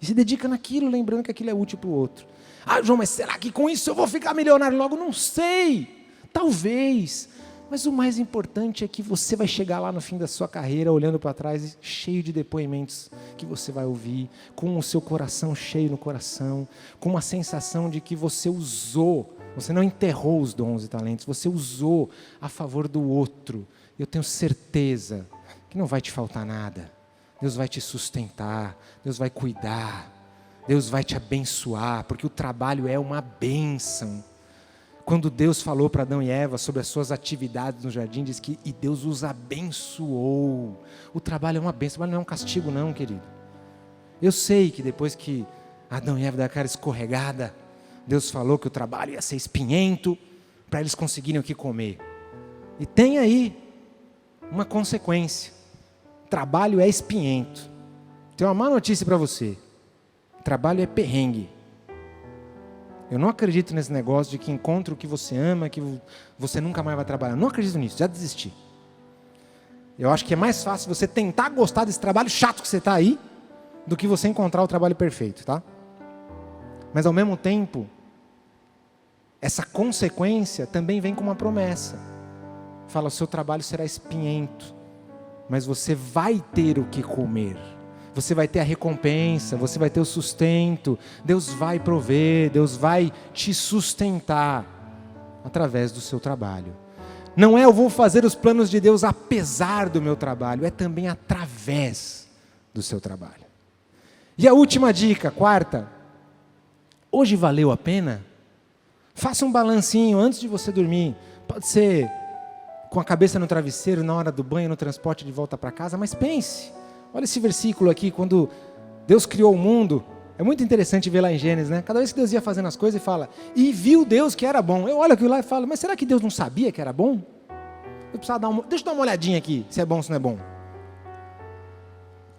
E se dedica naquilo, lembrando que aquilo é útil para o outro. Ah, João, mas será que com isso eu vou ficar milionário logo? Não sei. Talvez. Mas o mais importante é que você vai chegar lá no fim da sua carreira, olhando para trás, cheio de depoimentos que você vai ouvir, com o seu coração cheio no coração, com uma sensação de que você usou, você não enterrou os dons e talentos, você usou a favor do outro. Eu tenho certeza que não vai te faltar nada. Deus vai te sustentar, Deus vai cuidar, Deus vai te abençoar, porque o trabalho é uma bênção. Quando Deus falou para Adão e Eva sobre as suas atividades no jardim, diz que e Deus os abençoou. O trabalho é uma bênção, o trabalho não é um castigo não, querido. Eu sei que depois que Adão e Eva deram aquela escorregada, Deus falou que o trabalho ia ser espinhento, para eles conseguirem o que comer. E tem aí uma consequência. Trabalho é espinhento. Tem uma má notícia para você. Trabalho é perrengue. Eu não acredito nesse negócio de que encontra o que você ama, que você nunca mais vai trabalhar. Não acredito nisso, já desisti. Eu acho que é mais fácil você tentar gostar desse trabalho chato que você está aí, do que você encontrar o trabalho perfeito, tá? Mas ao mesmo tempo, essa consequência também vem com uma promessa. Fala, o seu trabalho será espinhento, mas você vai ter o que comer. Você vai ter a recompensa, você vai ter o sustento, Deus vai prover, Deus vai te sustentar através do seu trabalho. Não é eu vou fazer os planos de Deus apesar do meu trabalho, é também através do seu trabalho. E a última dica, quarta, hoje valeu a pena? Faça um balancinho antes de você dormir, pode ser com a cabeça no travesseiro, na hora do banho, no transporte de volta para casa, mas pense. Olha esse versículo aqui, quando Deus criou o mundo, é muito interessante ver lá em Gênesis, né? Cada vez que Deus ia fazendo as coisas, ele fala, e viu Deus que era bom. Eu olho aquilo lá e falo, mas será que Deus não sabia que era bom? Deixa eu dar uma olhadinha aqui, se é bom ou se não é bom.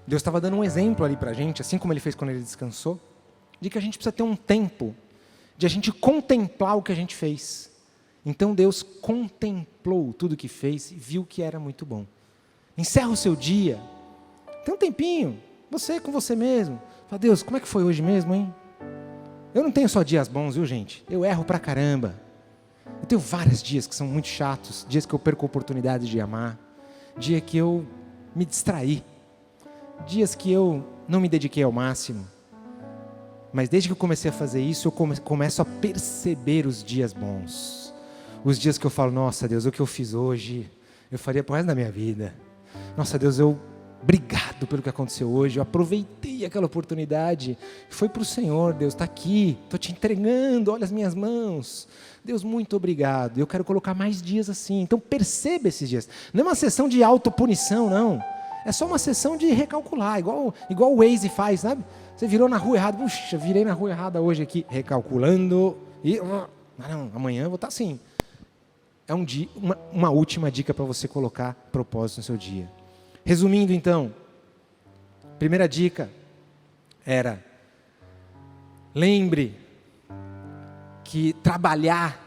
Deus estava dando um exemplo ali para a gente, assim como Ele fez quando Ele descansou, de que a gente precisa ter um tempo, de a gente contemplar o que a gente fez. Então Deus contemplou tudo o que fez e viu que era muito bom. Encerra o seu dia. Tem um tempinho, você com você mesmo. Fala, Deus, como é que foi hoje mesmo, hein? Eu não tenho só dias bons, viu, gente? Eu erro pra caramba. Eu tenho vários dias que são muito chatos, dias que eu perco a oportunidade de amar, dia que eu me distraí, dias que eu não me dediquei ao máximo. Mas desde que eu comecei a fazer isso, eu começo a perceber os dias bons. Os dias que eu falo, nossa, Deus, o que eu fiz hoje, eu faria pro resto da minha vida. Nossa, Deus, eu Obrigado pelo que aconteceu hoje. Eu aproveitei aquela oportunidade. Foi para o Senhor, Deus, está aqui. Estou te entregando, olha as minhas mãos. Deus, muito obrigado. Eu quero colocar mais dias assim. Então perceba esses dias. Não é uma sessão de autopunição, não. É só uma sessão de recalcular, igual o Waze faz, sabe? Você virou na rua errada. Puxa, virei na rua errada hoje aqui. Recalculando. E não, amanhã eu vou estar assim. É uma última dica para você colocar propósito no seu dia. Resumindo então, primeira dica era: lembre que trabalhar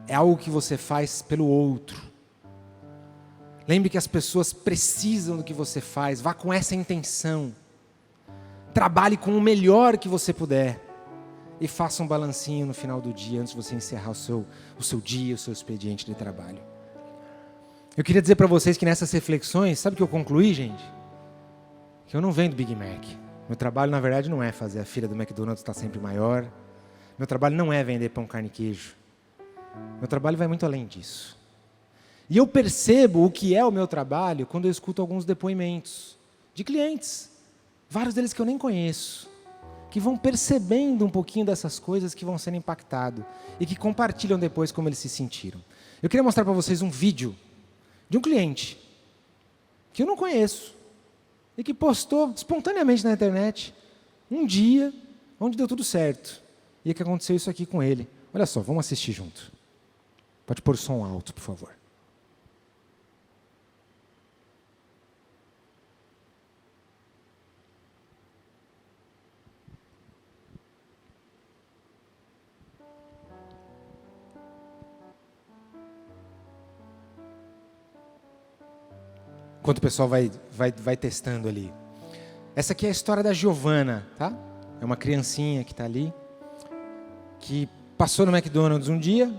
é algo que você faz pelo outro. Lembre que as pessoas precisam do que você faz. Vá com essa intenção. Trabalhe com o melhor que você puder. E faça um balancinho no final do dia, antes de você encerrar o seu dia, o seu expediente de trabalho. Eu queria dizer para vocês que nessas reflexões, sabe o que eu concluí, gente? Que eu não vendo Big Mac. Meu trabalho, na verdade, não é fazer a fila do McDonald's estar sempre maior. Meu trabalho não é vender pão, carne e queijo. Meu trabalho vai muito além disso. E eu percebo o que é o meu trabalho quando eu escuto alguns depoimentos de clientes, vários deles que eu nem conheço, que vão percebendo um pouquinho dessas coisas, que vão sendo impactados e que compartilham depois como eles se sentiram. Eu queria mostrar para vocês um vídeo de um cliente que eu não conheço e que postou espontaneamente na internet um dia onde deu tudo certo e que aconteceu isso aqui com ele. Olha só, vamos assistir junto. Pode pôr o som alto, por favor. Enquanto o pessoal vai testando ali. Essa aqui é a história da Giovana, tá? É uma criancinha que está ali, que passou no McDonald's um dia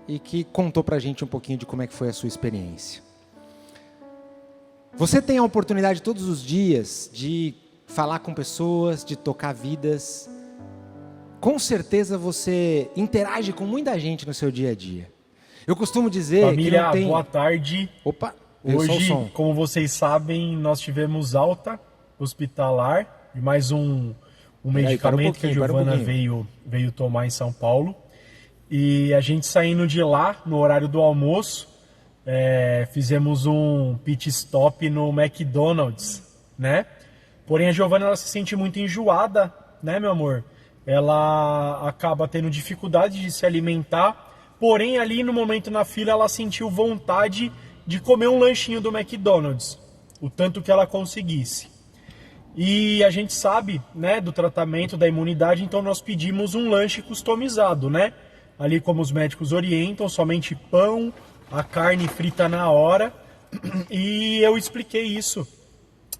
e que contou para a gente um pouquinho de como é que foi a sua experiência. Você tem a oportunidade todos os dias de falar com pessoas, de tocar vidas. Com certeza você interage com muita gente no seu dia a dia. Eu costumo dizer Família, que não tem... boa tarde. Opa! Hoje, como vocês sabem, nós tivemos alta hospitalar de mais um medicamento que a Giovana veio tomar em São Paulo. E a gente saindo de lá, no horário do almoço, fizemos um pit stop no McDonald's, né? Porém, a Giovana ela se sente muito enjoada, né, meu amor? Ela acaba tendo dificuldade de se alimentar. Porém, ali no momento na fila, ela sentiu vontade de comer um lanchinho do McDonald's, o tanto que ela conseguisse. E a gente sabe, né, do tratamento da imunidade, então nós pedimos um lanche customizado, né? Ali como os médicos orientam, somente pão, a carne frita na hora. E eu expliquei isso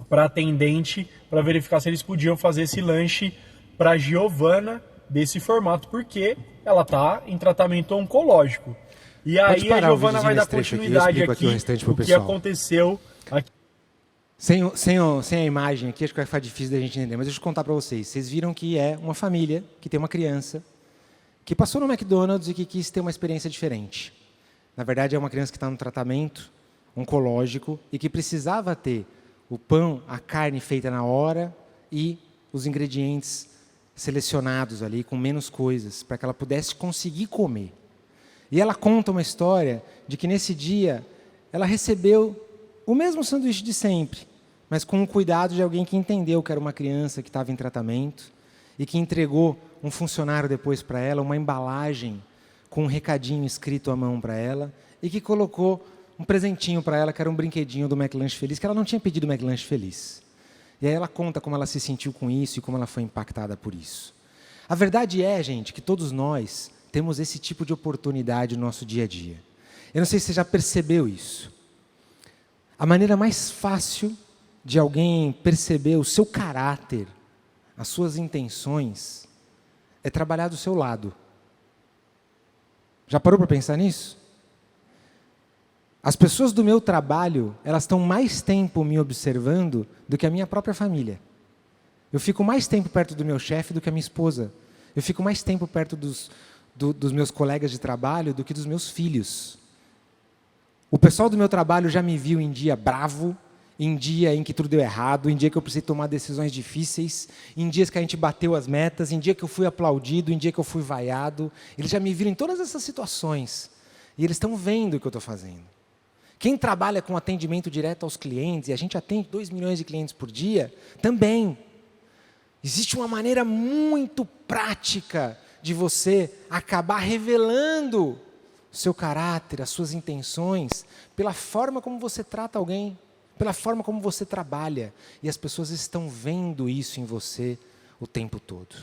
para a atendente, para verificar se eles podiam fazer esse lanche para a Giovana desse formato, porque ela está em tratamento oncológico. E aí a Giovana vai dar continuidade aqui o que aconteceu aqui. Sem a imagem aqui, acho que vai ficar difícil da gente entender, mas deixa eu contar para vocês. Vocês viram que é uma família que tem uma criança que passou no McDonald's e que quis ter uma experiência diferente. Na verdade, é uma criança que está no tratamento oncológico e que precisava ter o pão, a carne feita na hora e os ingredientes selecionados ali, com menos coisas, para que ela pudesse conseguir comer. E ela conta uma história de que nesse dia ela recebeu o mesmo sanduíche de sempre, mas com o cuidado de alguém que entendeu que era uma criança que estava em tratamento e que entregou um funcionário depois para ela uma embalagem com um recadinho escrito à mão para ela e que colocou um presentinho para ela, que era um brinquedinho do McLanche Feliz, que ela não tinha pedido McLanche Feliz. E aí ela conta como ela se sentiu com isso e como ela foi impactada por isso. A verdade é, gente, que todos nós temos esse tipo de oportunidade no nosso dia a dia. Eu não sei se você já percebeu isso. A maneira mais fácil de alguém perceber o seu caráter, as suas intenções, é trabalhar do seu lado. Já parou para pensar nisso? As pessoas do meu trabalho, elas estão mais tempo me observando do que a minha própria família. Eu fico mais tempo perto do meu chefe do que a minha esposa. Eu fico mais tempo perto dos meus colegas de trabalho do que dos meus filhos. O pessoal do meu trabalho já me viu em dia bravo em dia em que tudo deu errado, em dia que eu precisei tomar decisões difíceis, em dias que a gente bateu as metas, em dia que eu fui aplaudido, em dia que eu fui vaiado. Eles já me viram em todas essas situações. E eles estão vendo o que eu estou fazendo. Quem trabalha com atendimento direto aos clientes, e a gente atende 2 milhões de clientes por dia, também. Existe uma maneira muito prática de você acabar revelando o seu caráter, as suas intenções, pela forma como você trata alguém, pela forma como você trabalha. E as pessoas estão vendo isso em você o tempo todo.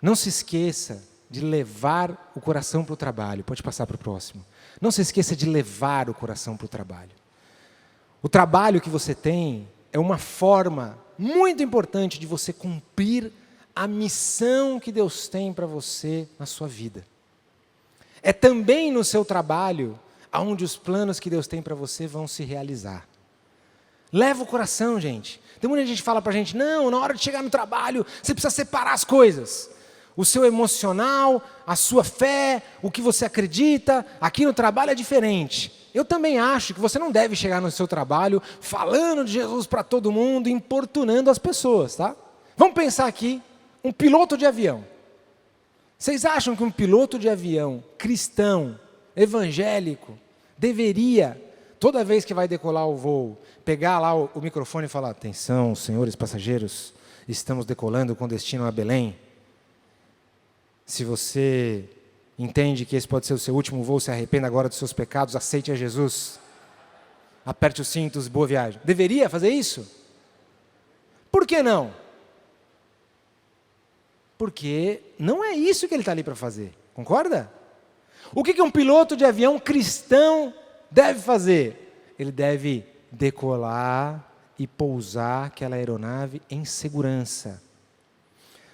Não se esqueça de levar o coração para o trabalho. Pode passar para o próximo. Não se esqueça de levar o coração para o trabalho. O trabalho que você tem é uma forma muito importante de você cumprir a missão que Deus tem para você na sua vida. É também no seu trabalho onde os planos que Deus tem para você vão se realizar. Leva o coração, gente. Tem muita gente que fala para a gente, não, na hora de chegar no trabalho, você precisa separar as coisas. O seu emocional, a sua fé, o que você acredita, aqui no trabalho é diferente. Eu também acho que você não deve chegar no seu trabalho falando de Jesus para todo mundo, importunando as pessoas, tá? Vamos pensar aqui, um piloto de avião. Vocês acham que um piloto de avião cristão, evangélico, deveria, toda vez que vai decolar o voo, pegar lá o microfone e falar, atenção, senhores passageiros, estamos decolando com destino a Belém. Se você entende que esse pode ser o seu último voo, se arrependa agora dos seus pecados, aceite a Jesus, aperte os cintos, boa viagem. Deveria fazer isso? Por que não? Porque não é isso que ele está ali para fazer, concorda? O que um piloto de avião cristão deve fazer? Ele deve decolar e pousar aquela aeronave em segurança,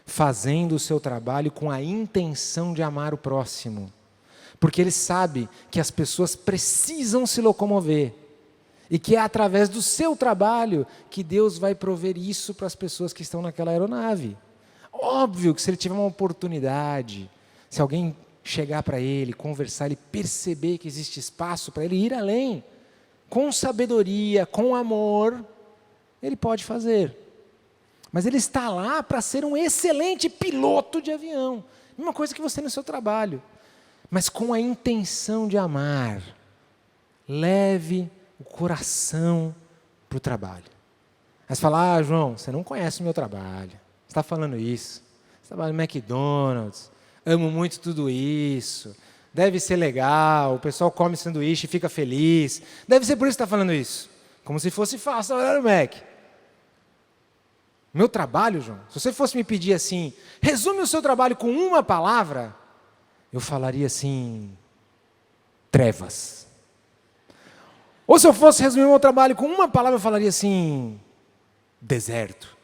fazendo o seu trabalho com a intenção de amar o próximo, porque ele sabe que as pessoas precisam se locomover, e que é através do seu trabalho que Deus vai prover isso para as pessoas que estão naquela aeronave. Óbvio que se ele tiver uma oportunidade, se alguém chegar para ele, conversar, ele perceber que existe espaço para ele ir além, com sabedoria, com amor, ele pode fazer. Mas ele está lá para ser um excelente piloto de avião. Mesma coisa que você no seu trabalho. Mas com a intenção de amar. Leve o coração para o trabalho. Aí você fala, João, você não conhece o meu trabalho. Você está falando isso. Você trabalha no McDonald's. Amo muito tudo isso. Deve ser legal. O pessoal come sanduíche e fica feliz. Deve ser por isso que está falando isso. Como se fosse fácil trabalhar no Mac. Meu trabalho, João, se você fosse me pedir assim, resume o seu trabalho com uma palavra, eu falaria assim, trevas. Ou se eu fosse resumir o meu trabalho com uma palavra, eu falaria assim, deserto.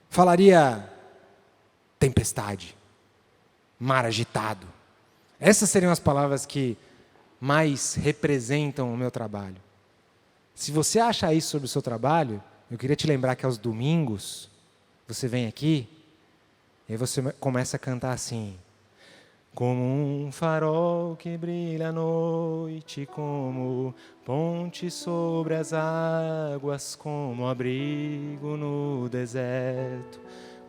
Falaria tempestade, mar agitado. Essas seriam as palavras que mais representam o meu trabalho. Se você acha isso sobre o seu trabalho, eu queria te lembrar que aos domingos, você vem aqui, e aí você começa a cantar assim, como um farol que brilha à noite, como ponte sobre as águas, como abrigo no deserto,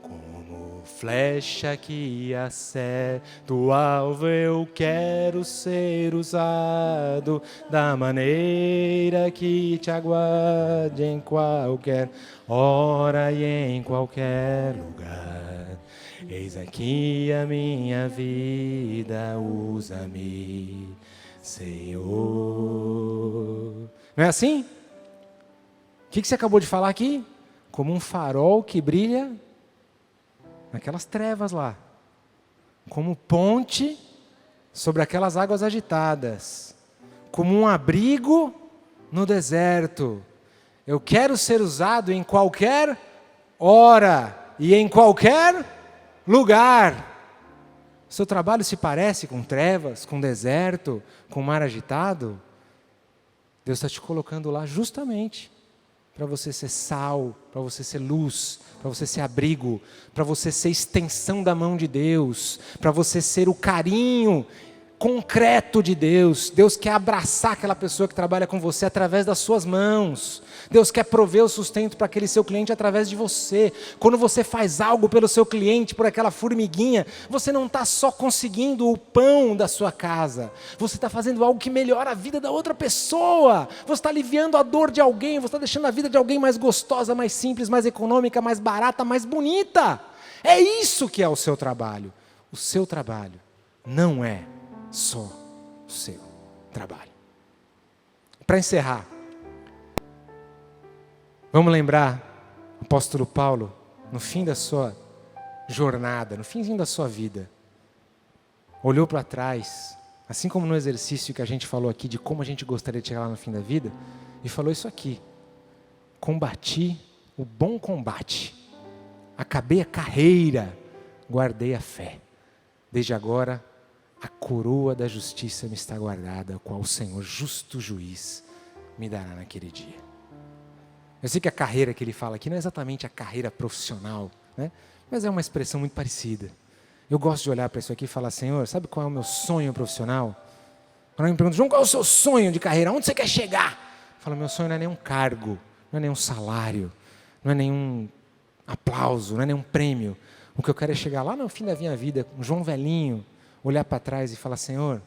como flecha que acerta o alvo, eu quero ser usado da maneira que te aguarde em qualquer hora e em qualquer lugar. Eis aqui a minha vida, usa-me, Senhor. Não é assim? O que você acabou de falar aqui? Como um farol que brilha naquelas trevas lá, como ponte sobre aquelas águas agitadas, como um abrigo no deserto. Eu quero ser usado em qualquer hora e em qualquer lugar. Seu trabalho se parece com trevas, com deserto, com mar agitado? Deus está te colocando lá justamente para você ser sal, para você ser luz, para você ser abrigo, para você ser extensão da mão de Deus, para você ser o carinho concreto de Deus. Deus quer abraçar aquela pessoa que trabalha com você através das suas mãos. Deus quer prover o sustento para aquele seu cliente através de você. Quando você faz algo pelo seu cliente, por aquela formiguinha, você não está só conseguindo o pão da sua casa. Você está fazendo algo que melhora a vida da outra pessoa. Você está aliviando a dor de alguém. Você está deixando a vida de alguém mais gostosa, mais simples, mais econômica, mais barata, mais bonita. É isso que é o seu trabalho. O seu trabalho não é só o seu trabalho. Para encerrar, vamos lembrar o apóstolo Paulo, no fim da sua jornada, no finzinho da sua vida, olhou para trás, assim como no exercício que a gente falou aqui de como a gente gostaria de chegar lá no fim da vida, e falou isso aqui: combati o bom combate, acabei a carreira, guardei a fé. Desde agora, a coroa da justiça me está guardada, a qual o Senhor, justo juiz, me dará naquele dia. Eu sei que a carreira que ele fala aqui não é exatamente a carreira profissional, né? Mas é uma expressão muito parecida. Eu gosto de olhar para isso aqui e falar: Senhor, sabe qual é o meu sonho profissional? Quando alguém me pergunta: João, qual é o seu sonho de carreira? Onde você quer chegar? Eu falo: meu sonho não é nenhum cargo, não é nenhum salário, não é nenhum aplauso, não é nenhum prêmio. O que eu quero é chegar lá no fim da minha vida, um João velhinho, olhar para trás e falar: Senhor,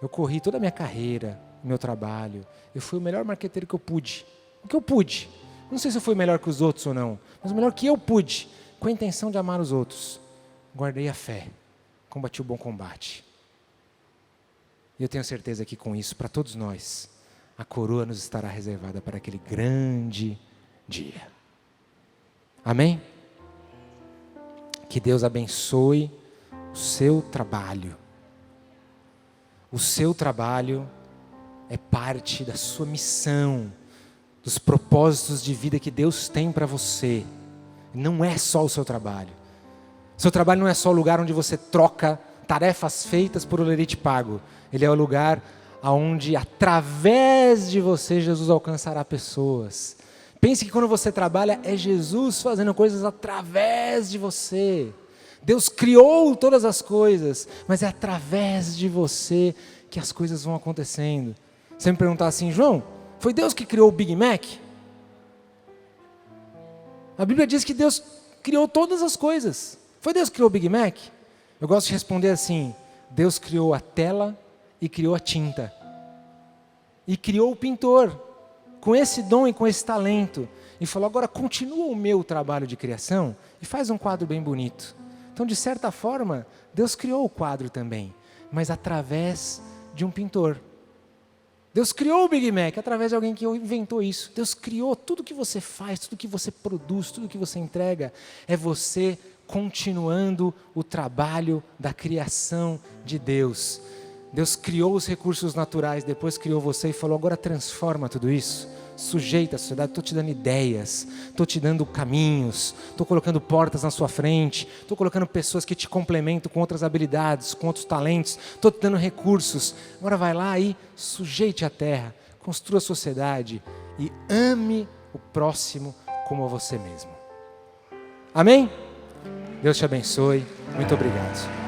eu corri toda a minha carreira, meu trabalho, eu fui o melhor marqueteiro que eu pude. O que eu pude. Não sei se eu fui melhor que os outros ou não, mas o melhor que eu pude, com a intenção de amar os outros. Guardei a fé, combati o bom combate. E eu tenho certeza que com isso, para todos nós, a coroa nos estará reservada para aquele grande dia. Amém? Que Deus abençoe o seu trabalho. O seu trabalho é parte da sua missão, dos propósitos de vida que Deus tem para você. Não é só o seu trabalho. Seu trabalho não é só o lugar onde você troca tarefas feitas por olerite pago. Ele é o lugar onde, através de você, Jesus alcançará pessoas. Pense que quando você trabalha, é Jesus fazendo coisas através de você. Deus criou todas as coisas, mas é através de você que as coisas vão acontecendo. Você me perguntar assim: João, foi Deus que criou o Big Mac? A Bíblia diz que Deus criou todas as coisas. Foi Deus que criou o Big Mac? Eu gosto de responder assim: Deus criou a tela e criou a tinta. E criou o pintor, com esse dom e com esse talento. E falou: agora continua o meu trabalho de criação e faz um quadro bem bonito. Então, de certa forma, Deus criou o quadro também, mas através de um pintor. Deus criou o Big Mac através de alguém que inventou isso. Deus criou tudo que você faz, tudo que você produz, tudo que você entrega. É você continuando o trabalho da criação de Deus. Deus criou os recursos naturais, depois criou você e falou: agora transforma tudo isso. Sujeita a sociedade, estou te dando ideias, estou te dando caminhos, estou colocando portas na sua frente, estou colocando pessoas que te complementam com outras habilidades, com outros talentos, estou te dando recursos. Agora vai lá e sujeite a terra, construa a sociedade e ame o próximo como a você mesmo. Amém? Deus te abençoe. Muito obrigado.